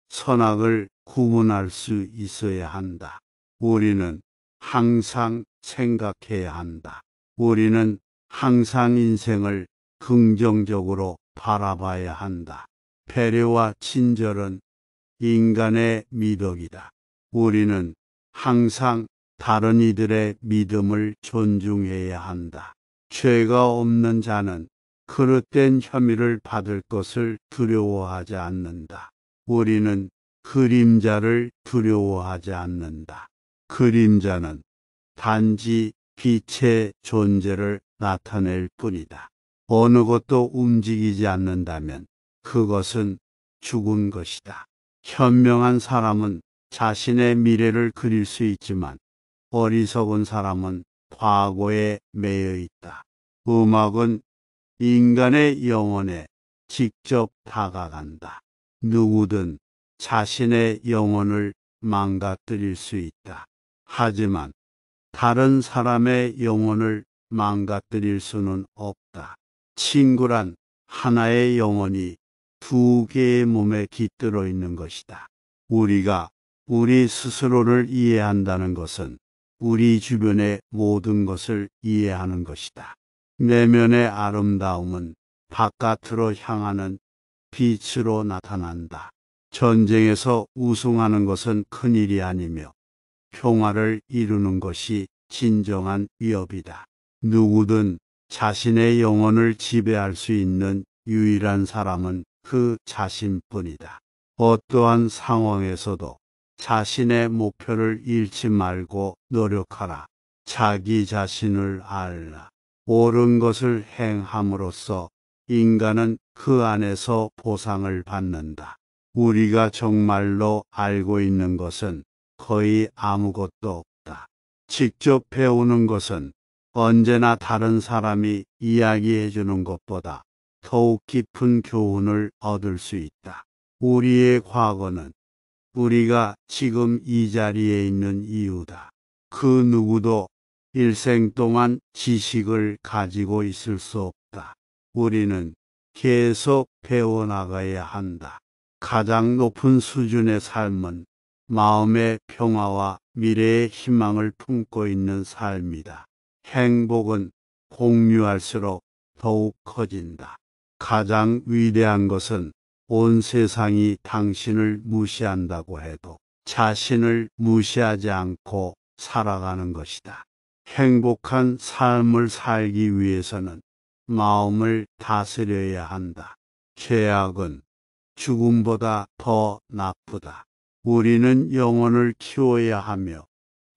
선악을 구분할 수 있어야 한다. 우리는 항상 생각해야 한다. 우리는 항상 인생을 긍정적으로 바라봐야 한다. 배려와 친절은 인간의 미덕이다. 우리는 항상 다른 이들의 믿음을 존중해야 한다. 죄가 없는 자는 그릇된 혐의를 받을 것을 두려워하지 않는다. 우리는 그림자를 두려워하지 않는다. 그림자는 단지 빛의 존재를 나타낼 뿐이다. 어느 것도 움직이지 않는다면 그것은 죽은 것이다. 현명한 사람은 자신의 미래를 그릴 수 있지만 어리석은 사람은 과거에 매여 있다. 음악은 인간의 영혼에 직접 다가간다. 누구든 자신의 영혼을 망가뜨릴 수 있다. 하지만 다른 사람의 영혼을 망가뜨릴 수는 없다. 친구란 하나의 영혼이 두 개의 몸에 깃들어 있는 것이다. 우리가 우리 스스로를 이해한다는 것은 우리 주변의 모든 것을 이해하는 것이다. 내면의 아름다움은 바깥으로 향하는 빛으로 나타난다. 전쟁에서 우승하는 것은 큰일이 아니며 평화를 이루는 것이 진정한 위협이다. 누구든 자신의 영혼을 지배할 수 있는 유일한 사람은 그 자신뿐이다. 어떠한 상황에서도 자신의 목표를 잃지 말고 노력하라. 자기 자신을 알라. 옳은 것을 행함으로써 인간은 그 안에서 보상을 받는다. 우리가 정말로 알고 있는 것은 거의 아무것도 없다. 직접 배우는 것은 언제나 다른 사람이 이야기해 주는 것보다 더욱 깊은 교훈을 얻을 수 있다. 우리의 과거는 우리가 지금 이 자리에 있는 이유다. 그 누구도 일생 동안 지식을 가지고 있을 수 없다. 우리는 계속 배워나가야 한다. 가장 높은 수준의 삶은 마음의 평화와 미래의 희망을 품고 있는 삶이다. 행복은 공유할수록 더욱 커진다. 가장 위대한 것은 온 세상이 당신을 무시한다고 해도 자신을 무시하지 않고 살아가는 것이다. 행복한 삶을 살기 위해서는 마음을 다스려야 한다. 죄악은 죽음보다 더 나쁘다. 우리는 영혼을 키워야 하며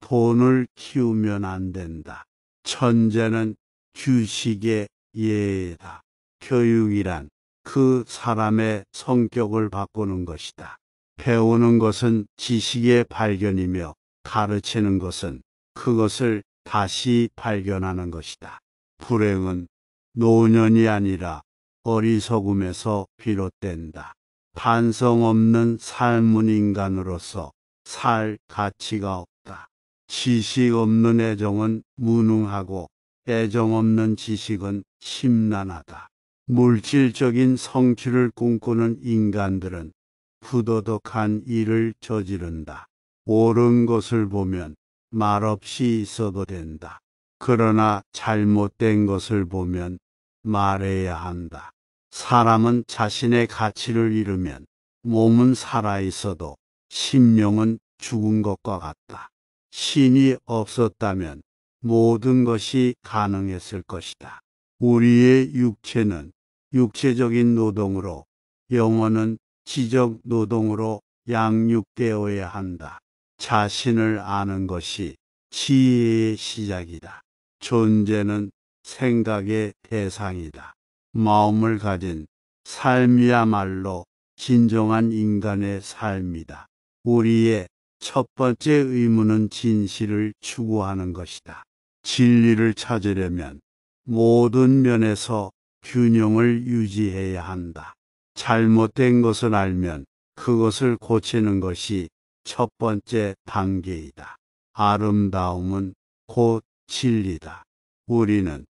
돈을 키우면 안 된다. 천재는 규식의 예다. 교육이란 그 사람의 성격을 바꾸는 것이다. 배우는 것은 지식의 발견이며 가르치는 것은 그것을 다시 발견하는 것이다. 불행은 노년이 아니라 어리석음에서 비롯된다. 반성 없는 삶은 인간으로서 살 가치가 없다. 지식 없는 애정은 무능하고 애정 없는 지식은 심란하다. 물질적인 성취를 꿈꾸는 인간들은 부도덕한 일을 저지른다. 옳은 것을 보면 말없이 있어도 된다. 그러나 잘못된 것을 보면 말해야 한다. 사람은 자신의 가치를 잃으면 몸은 살아있어도 심령은 죽은 것과 같다. 신이 없었다면 모든 것이 가능했을 것이다. 우리의 육체는 육체적인 노동으로, 영혼은 지적 노동으로 양육되어야 한다. 자신을 아는 것이 지혜의 시작이다. 존재는 생각의 대상이다. 마음을 가진 삶이야말로 진정한 인간의 삶이다. 우리의 첫 번째 의무는 진실을 추구하는 것이다. 진리를 찾으려면 모든 면에서 균형을 유지해야 한다. 잘못된 것을 알면 그것을 고치는 것이 첫 번째 단계이다. 아름다움은 곧 진리다. 우리는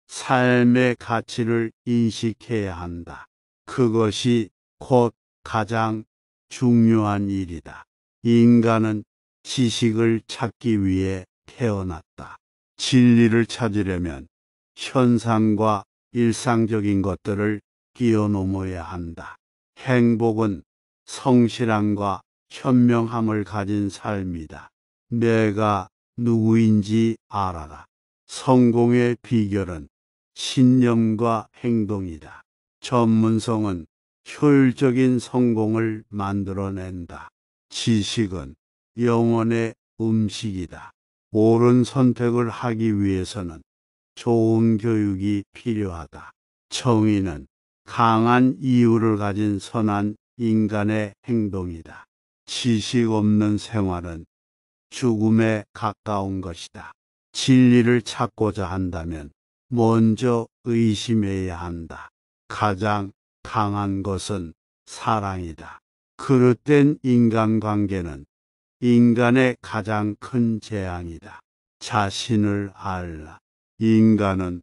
삶의 가치를 인식해야 한다. 그것이 곧 가장 중요한 일이다. 인간은 지식을 찾기 위해 태어났다. 진리를 찾으려면 현상과 일상적인 것들을 뛰어넘어야 한다. 행복은 성실함과 현명함을 가진 삶이다. 내가 누구인지 알아라. 성공의 비결은 신념과 행동이다. 전문성은 효율적인 성공을 만들어낸다. 지식은 영혼의 음식이다. 옳은 선택을 하기 위해서는 좋은 교육이 필요하다. 정의는 강한 이유를 가진 선한 인간의 행동이다. 지식 없는 생활은 죽음에 가까운 것이다. 진리를 찾고자 한다면 먼저 의심해야 한다. 가장 강한 것은 사랑이다. 그릇된 인간관계는 인간의 가장 큰 재앙이다. 자신을 알라. 인간은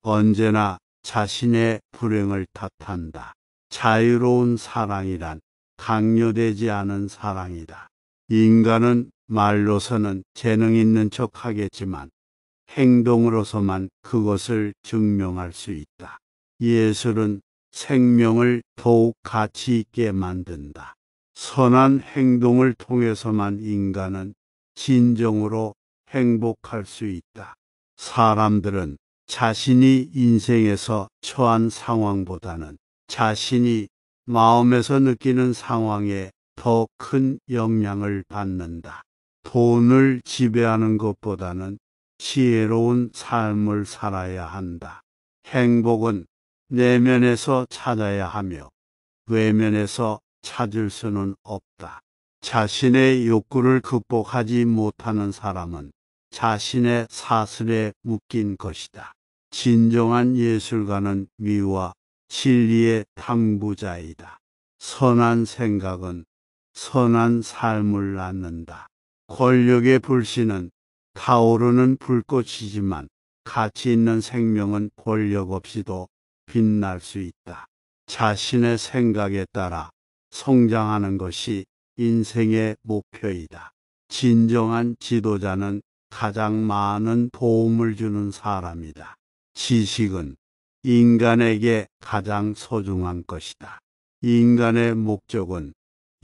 언제나 자신의 불행을 탓한다. 자유로운 사랑이란 강요되지 않은 사랑이다. 인간은 말로서는 재능 있는 척 하겠지만 행동으로서만 그것을 증명할 수 있다. 예술은 생명을 더욱 가치 있게 만든다. 선한 행동을 통해서만 인간은 진정으로 행복할 수 있다. 사람들은 자신이 인생에서 처한 상황보다는 자신이 마음에서 느끼는 상황에 더 큰 영향을 받는다. 돈을 지배하는 것보다는 지혜로운 삶을 살아야 한다. 행복은 내면에서 찾아야 하며 외면에서 찾을 수는 없다. 자신의 욕구를 극복하지 못하는 사람은 자신의 사슬에 묶인 것이다. 진정한 예술가는 미와 진리의 탐구자이다. 선한 생각은 선한 삶을 낳는다. 권력의 불씨는 타오르는 불꽃이지만 가치 있는 생명은 권력 없이도 빛날 수 있다. 자신의 생각에 따라 성장하는 것이 인생의 목표이다. 진정한 지도자는 가장 많은 도움을 주는 사람이다. 지식은 인간에게 가장 소중한 것이다. 인간의 목적은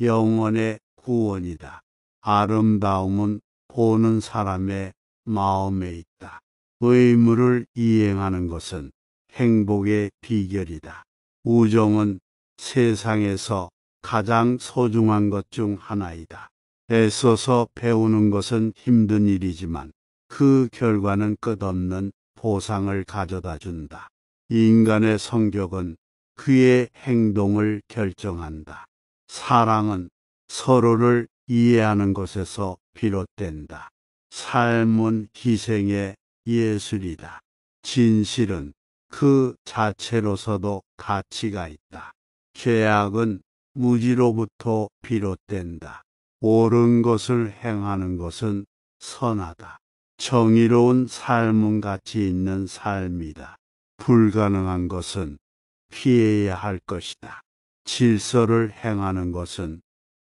영혼의 구원이다. 아름다움은 보는 사람의 마음에 있다. 의무를 이행하는 것은 행복의 비결이다. 우정은 세상에서 가장 소중한 것 중 하나이다. 애써서 배우는 것은 힘든 일이지만 그 결과는 끝없는 보상을 가져다 준다. 인간의 성격은 그의 행동을 결정한다. 사랑은 서로를 이해하는 것에서 비롯된다. 삶은 희생의 예술이다. 진실은 그 자체로서도 가치가 있다. 죄악은 무지로부터 비롯된다. 옳은 것을 행하는 것은 선하다. 정의로운 삶은 가치 있는 삶이다. 불가능한 것은 피해야 할 것이다. 질서를 행하는 것은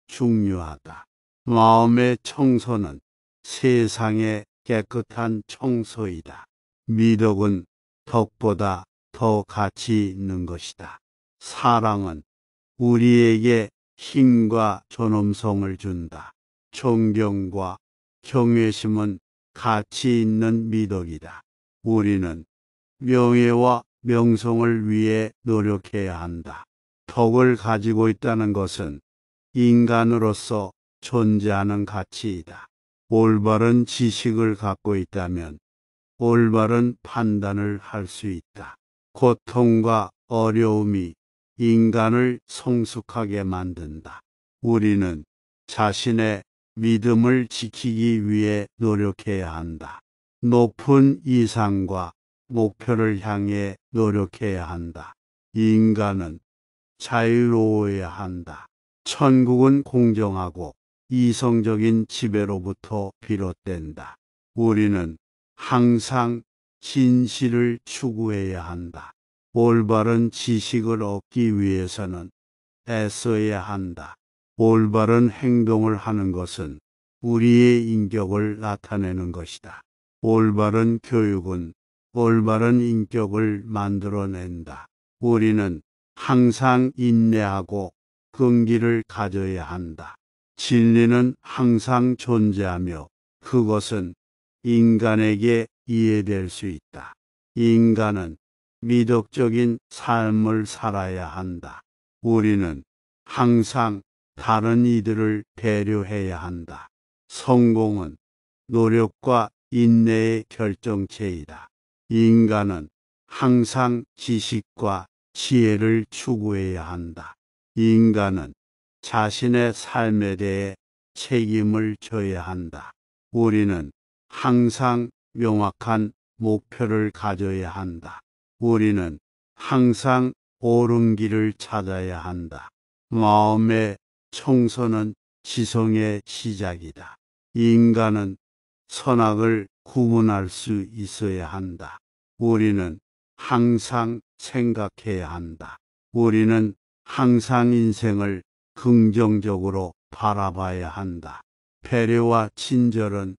중요하다. 마음의 청소는 세상의 깨끗한 청소이다. 미덕은 덕보다 더 가치 있는 것이다. 사랑은 우리에게 힘과 존엄성을 준다. 존경과 경외심은 가치 있는 미덕이다. 우리는 명예와 명성을 위해 노력해야 한다. 덕을 가지고 있다는 것은 인간으로서 존재하는 가치이다. 올바른 지식을 갖고 있다면 올바른 판단을 할 수 있다. 고통과 어려움이 인간을 성숙하게 만든다. 우리는 자신의 믿음을 지키기 위해 노력해야 한다. 높은 이상과 목표를 향해 노력해야 한다. 인간은 자유로워야 한다. 천국은 공정하고 이성적인 지배로부터 비롯된다. 우리는 항상 진실을 추구해야 한다. 올바른 지식을 얻기 위해서는 애써야 한다. 올바른 행동을 하는 것은 우리의 인격을 나타내는 것이다. 올바른 교육은 올바른 인격을 만들어낸다. 우리는 항상 인내하고 긍기를 가져야 한다. 진리는 항상 존재하며 그것은 인간에게 이해될 수 있다. 인간은 미덕적인 삶을 살아야 한다. 우리는 항상 다른 이들을 배려해야 한다. 성공은 노력과 인내의 결정체이다. 인간은 항상 지식과 지혜를 추구해야 한다. 인간은 자신의 삶에 대해 책임을 져야 한다. 우리는 항상 명확한 목표를 가져야 한다. 우리는 항상 옳은 길을 찾아야 한다. 마음의 청소는 지성의 시작이다. 인간은 선악을 구분할 수 있어야 한다. 우리는 항상 생각해야 한다. 우리는 항상 인생을 긍정적으로 바라봐야 한다. 배려와 친절은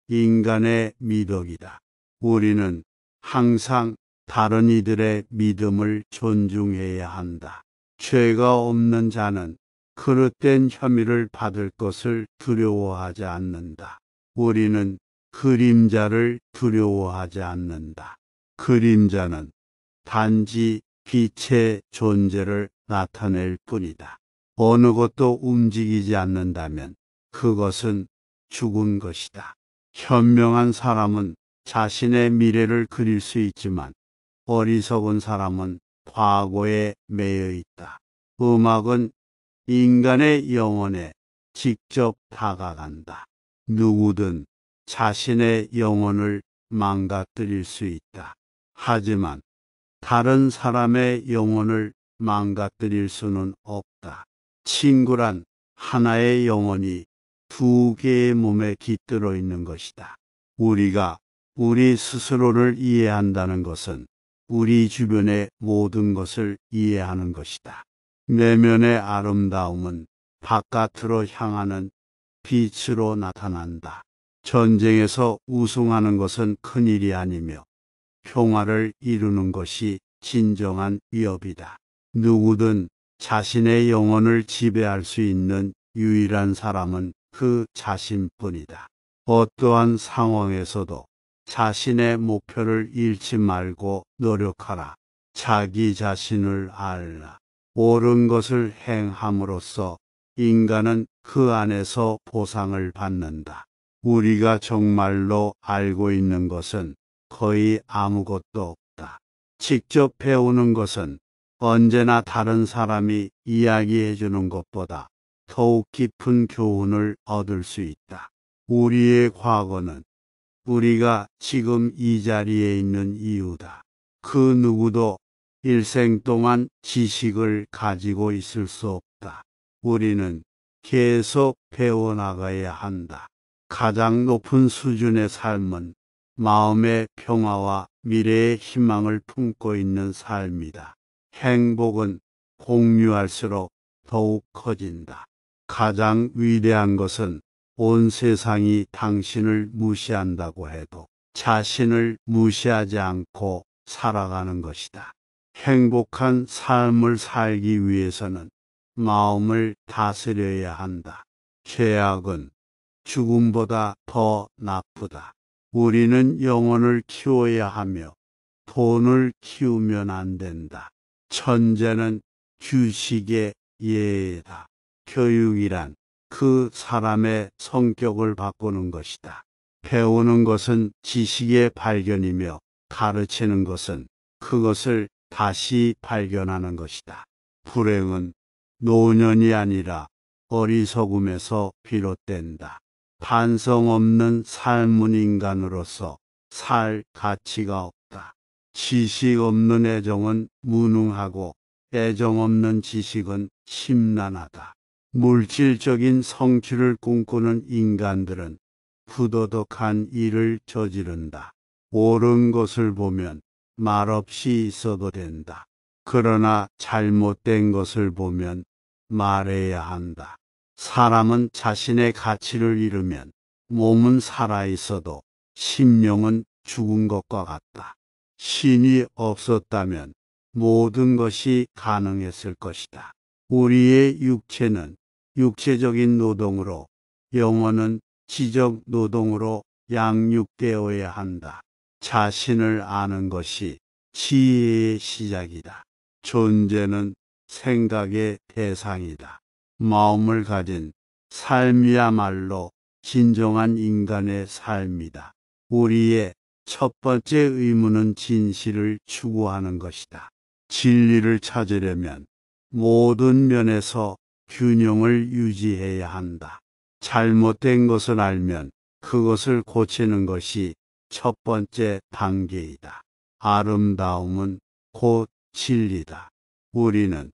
인간의 미덕이다. 우리는 항상 다른 이들의 믿음을 존중해야 한다. 죄가 없는 자는 그릇된 혐의를 받을 것을 두려워하지 않는다. 우리는 그림자를 두려워하지 않는다. 그림자는 단지 빛의 존재를 나타낼 뿐이다. 어느 것도 움직이지 않는다면 그것은 죽은 것이다. 현명한 사람은 자신의 미래를 그릴 수 있지만 어리석은 사람은 과거에 매여 있다. 음악은 인간의 영혼에 직접 다가간다. 누구든 자신의 영혼을 망가뜨릴 수 있다. 하지만 다른 사람의 영혼을 망가뜨릴 수는 없다. 친구란 하나의 영혼이 두 개의 몸에 깃들어 있는 것이다. 우리가 우리 스스로를 이해한다는 것은 우리 주변의 모든 것을 이해하는 것이다. 내면의 아름다움은 바깥으로 향하는 빛으로 나타난다. 전쟁에서 우승하는 것은 큰일이 아니며 평화를 이루는 것이 진정한 위협이다. 누구든 자신의 영혼을 지배할 수 있는 유일한 사람은 그 자신뿐이다. 어떠한 상황에서도 자신의 목표를 잃지 말고 노력하라. 자기 자신을 알라. 옳은 것을 행함으로써 인간은 그 안에서 보상을 받는다. 우리가 정말로 알고 있는 것은 거의 아무것도 없다. 직접 배우는 것은 언제나 다른 사람이 이야기해 주는 것보다 더욱 깊은 교훈을 얻을 수 있다. 우리의 과거는 우리가 지금 이 자리에 있는 이유다. 그 누구도 일생 동안 지식을 가지고 있을 수 없다. 우리는 계속 배워나가야 한다. 가장 높은 수준의 삶은 마음의 평화와 미래의 희망을 품고 있는 삶이다. 행복은 공유할수록 더욱 커진다. 가장 위대한 것은 온 세상이 당신을 무시한다고 해도 자신을 무시하지 않고 살아가는 것이다. 행복한 삶을 살기 위해서는 마음을 다스려야 한다. 죄악은 죽음보다 더 나쁘다. 우리는 영혼을 키워야 하며 돈을 키우면 안 된다. 천재는 규칙의 예다. 교육이란 그 사람의 성격을 바꾸는 것이다. 배우는 것은 지식의 발견이며 가르치는 것은 그것을 다시 발견하는 것이다. 불행은 노년이 아니라 어리석음에서 비롯된다. 반성 없는 삶은 인간으로서 살 가치가 없다. 지식 없는 애정은 무능하고 애정 없는 지식은 심란하다. 물질적인 성취를 꿈꾸는 인간들은 부도덕한 일을 저지른다. 옳은 것을 보면 말없이 있어도 된다. 그러나 잘못된 것을 보면 말해야 한다. 사람은 자신의 가치를 잃으면 몸은 살아있어도 심령은 죽은 것과 같다. 신이 없었다면 모든 것이 가능했을 것이다. 우리의 육체는 육체적인 노동으로, 영혼은 지적 노동으로 양육되어야 한다. 자신을 아는 것이 지혜의 시작이다. 존재는 생각의 대상이다. 마음을 가진 삶이야말로 진정한 인간의 삶이다. 우리의 첫 번째 의무는 진실을 추구하는 것이다. 진리를 찾으려면 모든 면에서 균형을 유지해야 한다. 잘못된 것을 알면 그것을 고치는 것이 첫 번째 단계이다. 아름다움은 곧 진리다. 우리는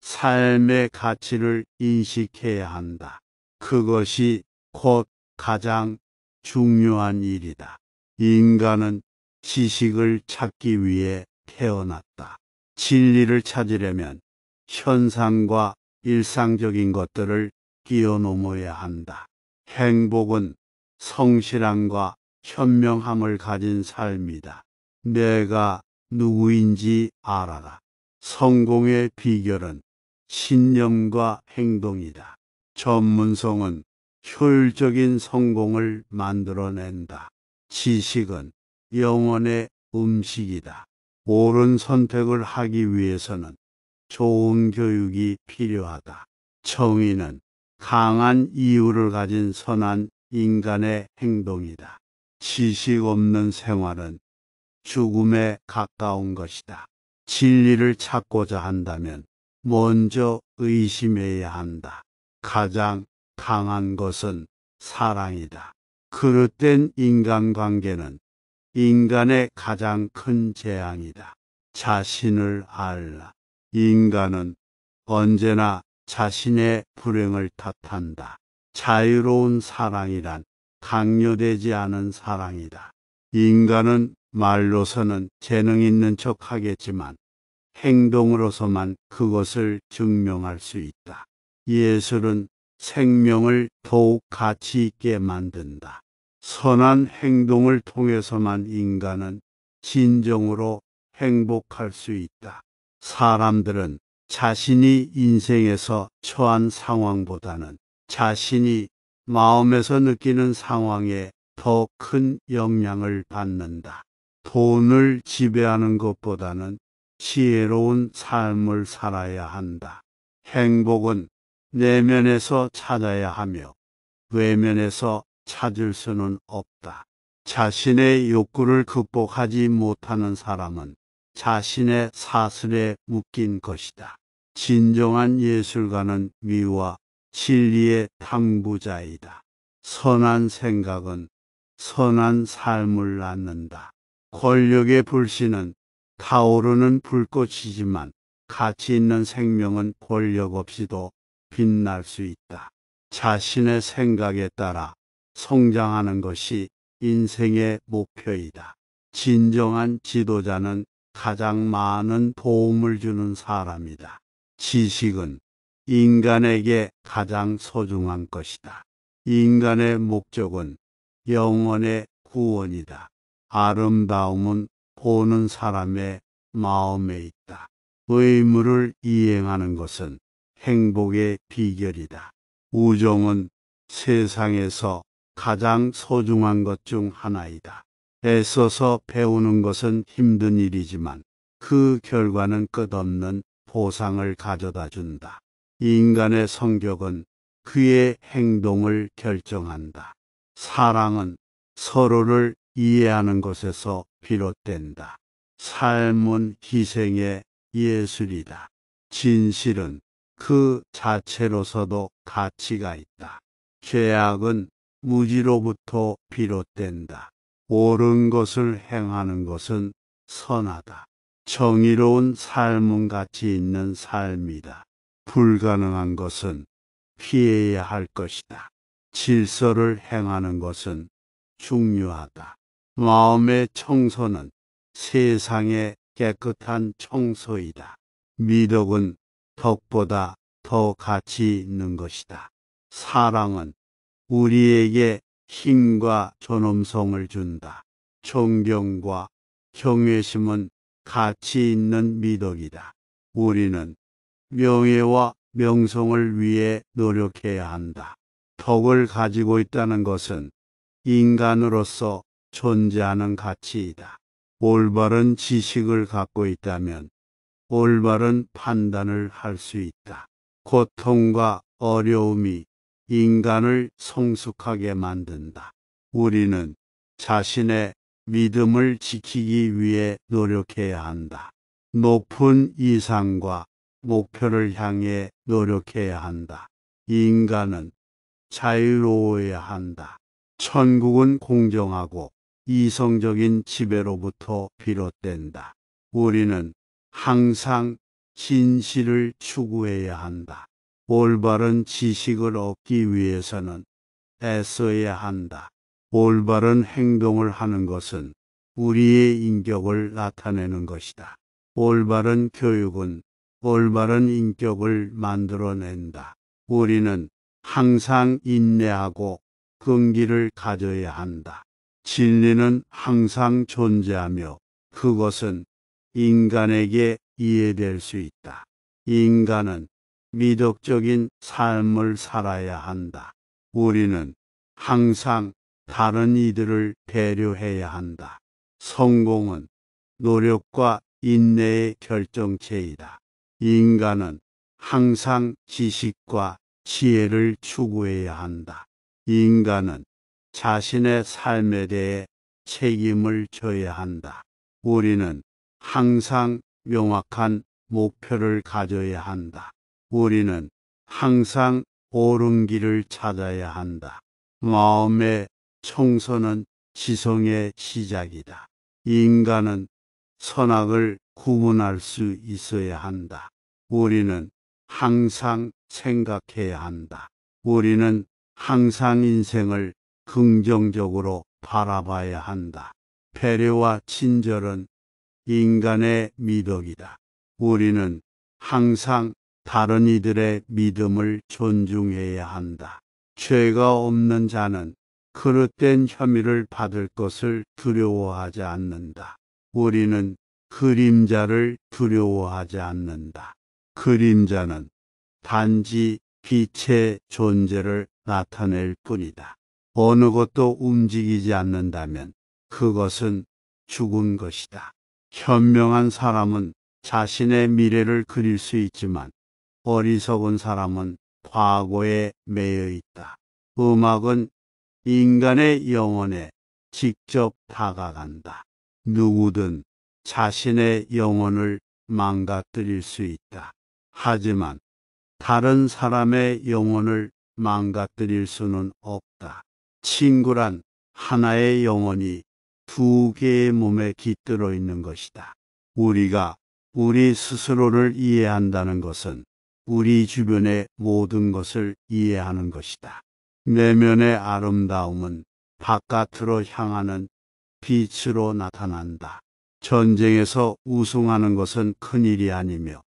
삶의 가치를 인식해야 한다. 그것이 곧 가장 중요한 일이다. 인간은 지식을 찾기 위해 태어났다. 진리를 찾으려면 현상과 일상적인 것들을 뛰어넘어야 한다. 행복은 성실함과 현명함을 가진 삶이다. 내가 누구인지 알아라. 성공의 비결은 신념과 행동이다. 전문성은 효율적인 성공을 만들어낸다. 지식은 영혼의 음식이다. 옳은 선택을 하기 위해서는 좋은 교육이 필요하다. 정의는 강한 이유를 가진 선한 인간의 행동이다. 지식 없는 생활은 죽음에 가까운 것이다. 진리를 찾고자 한다면 먼저 의심해야 한다. 가장 강한 것은 사랑이다. 그릇된 인간관계는 인간의 가장 큰 재앙이다. 자신을 알라. 인간은 언제나 자신의 불행을 탓한다. 자유로운 사랑이란 강요되지 않은 사랑이다. 인간은 말로서는 재능 있는 척 하겠지만 행동으로서만 그것을 증명할 수 있다. 예술은 생명을 더욱 가치 있게 만든다. 선한 행동을 통해서만 인간은 진정으로 행복할 수 있다. 사람들은 자신이 인생에서 처한 상황보다는 자신이 마음에서 느끼는 상황에 더 큰 영향을 받는다. 돈을 지배하는 것보다는 지혜로운 삶을 살아야 한다. 행복은 내면에서 찾아야 하며 외면에서 찾을 수는 없다. 자신의 욕구를 극복하지 못하는 사람은 자신의 사슬에 묶인 것이다. 진정한 예술가는 미와 진리의 탐구자이다. 선한 생각은 선한 삶을 낳는다. 권력의 불씨는 타오르는 불꽃이지만 가치 있는 생명은 권력 없이도 빛날 수 있다. 자신의 생각에 따라 성장하는 것이 인생의 목표이다. 진정한 지도자는 가장 많은 도움을 주는 사람이다. 지식은 인간에게 가장 소중한 것이다. 인간의 목적은 영혼의 구원이다. 아름다움은 보는 사람의 마음에 있다. 의무를 이행하는 것은 행복의 비결이다. 우정은 세상에서 가장 소중한 것 중 하나이다. 애써서 배우는 것은 힘든 일이지만 그 결과는 끝없는 보상을 가져다 준다. 인간의 성격은 그의 행동을 결정한다. 사랑은 서로를 이해하는 것에서 비롯된다. 삶은 희생의 예술이다. 진실은 그 자체로서도 가치가 있다. 죄악은 무지로부터 비롯된다. 옳은 것을 행하는 것은 선하다. 정의로운 삶은 가치 있는 삶이다. 불가능한 것은 피해야 할 것이다. 질서를 행하는 것은 중요하다. 마음의 청소는 세상의 깨끗한 청소이다. 미덕은 덕보다 더 가치 있는 것이다. 사랑은 우리에게 힘과 존엄성을 준다. 존경과 경외심은 가치 있는 미덕이다. 우리는 명예와 명성을 위해 노력해야 한다. 덕을 가지고 있다는 것은 인간으로서 존재하는 가치이다. 올바른 지식을 갖고 있다면 올바른 판단을 할 수 있다. 고통과 어려움이 인간을 성숙하게 만든다. 우리는 자신의 믿음을 지키기 위해 노력해야 한다. 높은 이상과 목표를 향해 노력해야 한다. 인간은 자유로워야 한다. 천국은 공정하고 이성적인 지배로부터 비롯된다. 우리는 항상 진실을 추구해야 한다. 올바른 지식을 얻기 위해서는 애써야 한다. 올바른 행동을 하는 것은 우리의 인격을 나타내는 것이다. 올바른 교육은 올바른 인격을 만들어낸다. 우리는 항상 인내하고 끈기를 가져야 한다. 진리는 항상 존재하며 그것은 인간에게 이해될 수 있다. 인간은 미덕적인 삶을 살아야 한다. 우리는 항상 다른 이들을 배려해야 한다. 성공은 노력과 인내의 결정체이다. 인간은 항상 지식과 지혜를 추구해야 한다. 인간은 자신의 삶에 대해 책임을 져야 한다. 우리는 항상 명확한 목표를 가져야 한다. 우리는 항상 옳은 길을 찾아야 한다. 마음의 청소는 지성의 시작이다. 인간은 선악을 구분할 수 있어야 한다. 우리는 항상 생각해야 한다. 우리는 항상 인생을 긍정적으로 바라봐야 한다. 배려와 친절은 인간의 미덕이다. 우리는 항상 다른 이들의 믿음을 존중해야 한다. 죄가 없는 자는 그릇된 혐의를 받을 것을 두려워하지 않는다. 우리는 그림자를 두려워하지 않는다. 그림자는 단지 빛의 존재를 나타낼 뿐이다. 어느 것도 움직이지 않는다면 그것은 죽은 것이다. 현명한 사람은 자신의 미래를 그릴 수 있지만 어리석은 사람은 과거에 매여 있다. 음악은 인간의 영혼에 직접 다가간다. 누구든 자신의 영혼을 망가뜨릴 수 있다. 하지만 다른 사람의 영혼을 망가뜨릴 수는 없다. 친구란 하나의 영혼이 두 개의 몸에 깃들어 있는 것이다. 우리가 우리 스스로를 이해한다는 것은 우리 주변의 모든 것을 이해하는 것이다. 내면의 아름다움은 바깥으로 향하는 빛으로 나타난다. 전쟁에서 우승하는 것은 큰일이 아니며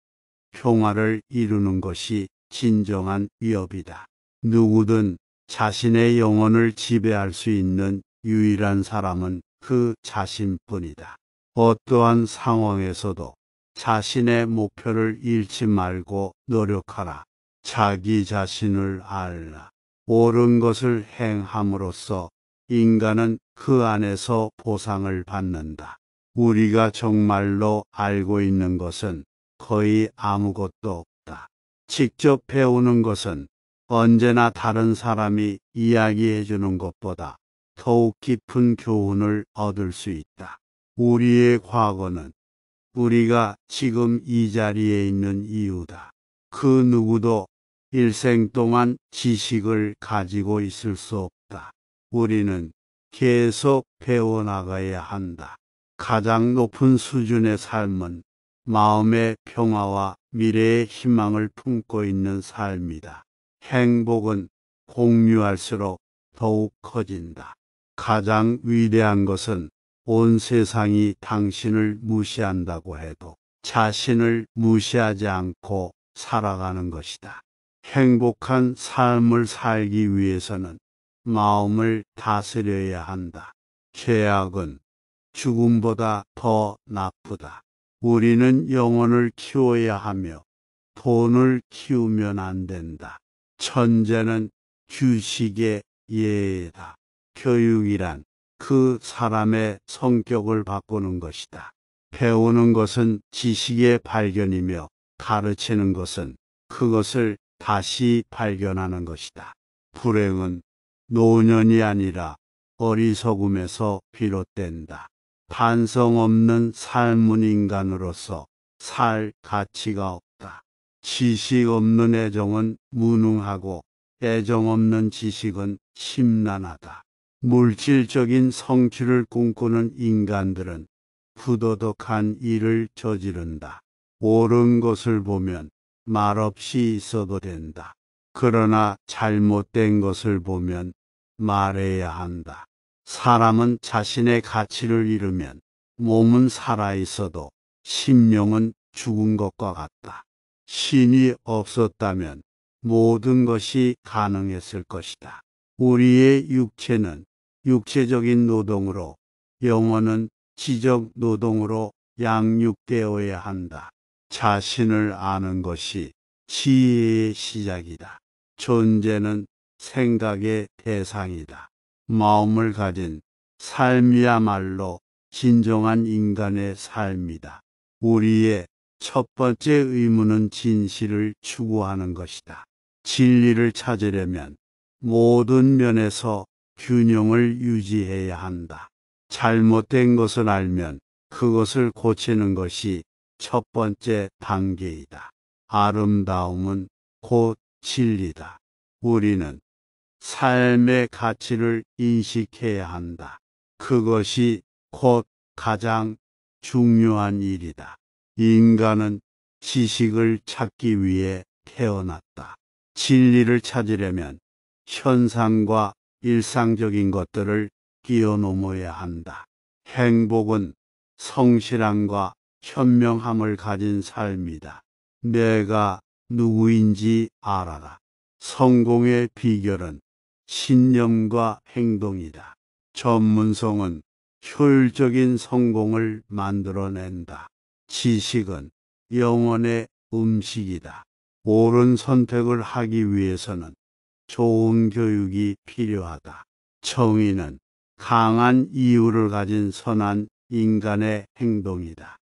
평화를 이루는 것이 진정한 위협이다. 누구든 자신의 영혼을 지배할 수 있는 유일한 사람은 그 자신뿐이다. 어떠한 상황에서도 자신의 목표를 잃지 말고 노력하라. 자기 자신을 알라. 옳은 것을 행함으로써 인간은 그 안에서 보상을 받는다. 우리가 정말로 알고 있는 것은 거의 아무것도 없다. 직접 배우는 것은 언제나 다른 사람이 이야기해 주는 것보다 더욱 깊은 교훈을 얻을 수 있다. 우리의 과거는 우리가 지금 이 자리에 있는 이유다. 그 누구도 일생 동안 지식을 가지고 있을 수 없다. 우리는 계속 배워나가야 한다. 가장 높은 수준의 삶은 마음의 평화와 미래의 희망을 품고 있는 삶이다. 행복은 공유할수록 더욱 커진다. 가장 위대한 것은 온 세상이 당신을 무시한다고 해도 자신을 무시하지 않고 살아가는 것이다. 행복한 삶을 살기 위해서는 마음을 다스려야 한다. 죄악은 죽음보다 더 나쁘다. 우리는 영혼을 키워야 하며 돈을 키우면 안 된다. 천재는 규식의 예다. 교육이란 그 사람의 성격을 바꾸는 것이다. 배우는 것은 지식의 발견이며 가르치는 것은 그것을 다시 발견하는 것이다. 불행은 노년이 아니라 어리석음에서 비롯된다. 반성 없는 삶은 인간으로서 살 가치가 없다. 지식 없는 애정은 무능하고 애정 없는 지식은 심란하다. 물질적인 성취를 꿈꾸는 인간들은 부도덕한 일을 저지른다. 옳은 것을 보면 말없이 있어도 된다. 그러나 잘못된 것을 보면 말해야 한다. 사람은 자신의 가치를 잃으면 몸은 살아있어도 심령은 죽은 것과 같다. 신이 없었다면 모든 것이 가능했을 것이다. 우리의 육체는 육체적인 노동으로, 영혼은 지적 노동으로 양육되어야 한다. 자신을 아는 것이 지혜의 시작이다. 존재는 생각의 대상이다. 마음을 가진 삶이야말로 진정한 인간의 삶이다. 우리의 첫 번째 의무는 진실을 추구하는 것이다. 진리를 찾으려면 모든 면에서 균형을 유지해야 한다. 잘못된 것을 알면 그것을 고치는 것이 첫 번째 단계이다. 아름다움은 곧 진리다. 우리는 삶의 가치를 인식해야 한다. 그것이 곧 가장 중요한 일이다. 인간은 지식을 찾기 위해 태어났다. 진리를 찾으려면 현상과 일상적인 것들을 뛰어넘어야 한다. 행복은 성실함과 현명함을 가진 삶이다. 내가 누구인지 알아라. 성공의 비결은 신념과 행동이다. 전문성은 효율적인 성공을 만들어낸다. 지식은 영혼의 음식이다. 옳은 선택을 하기 위해서는 좋은 교육이 필요하다. 정의는 강한 이유를 가진 선한 인간의 행동이다.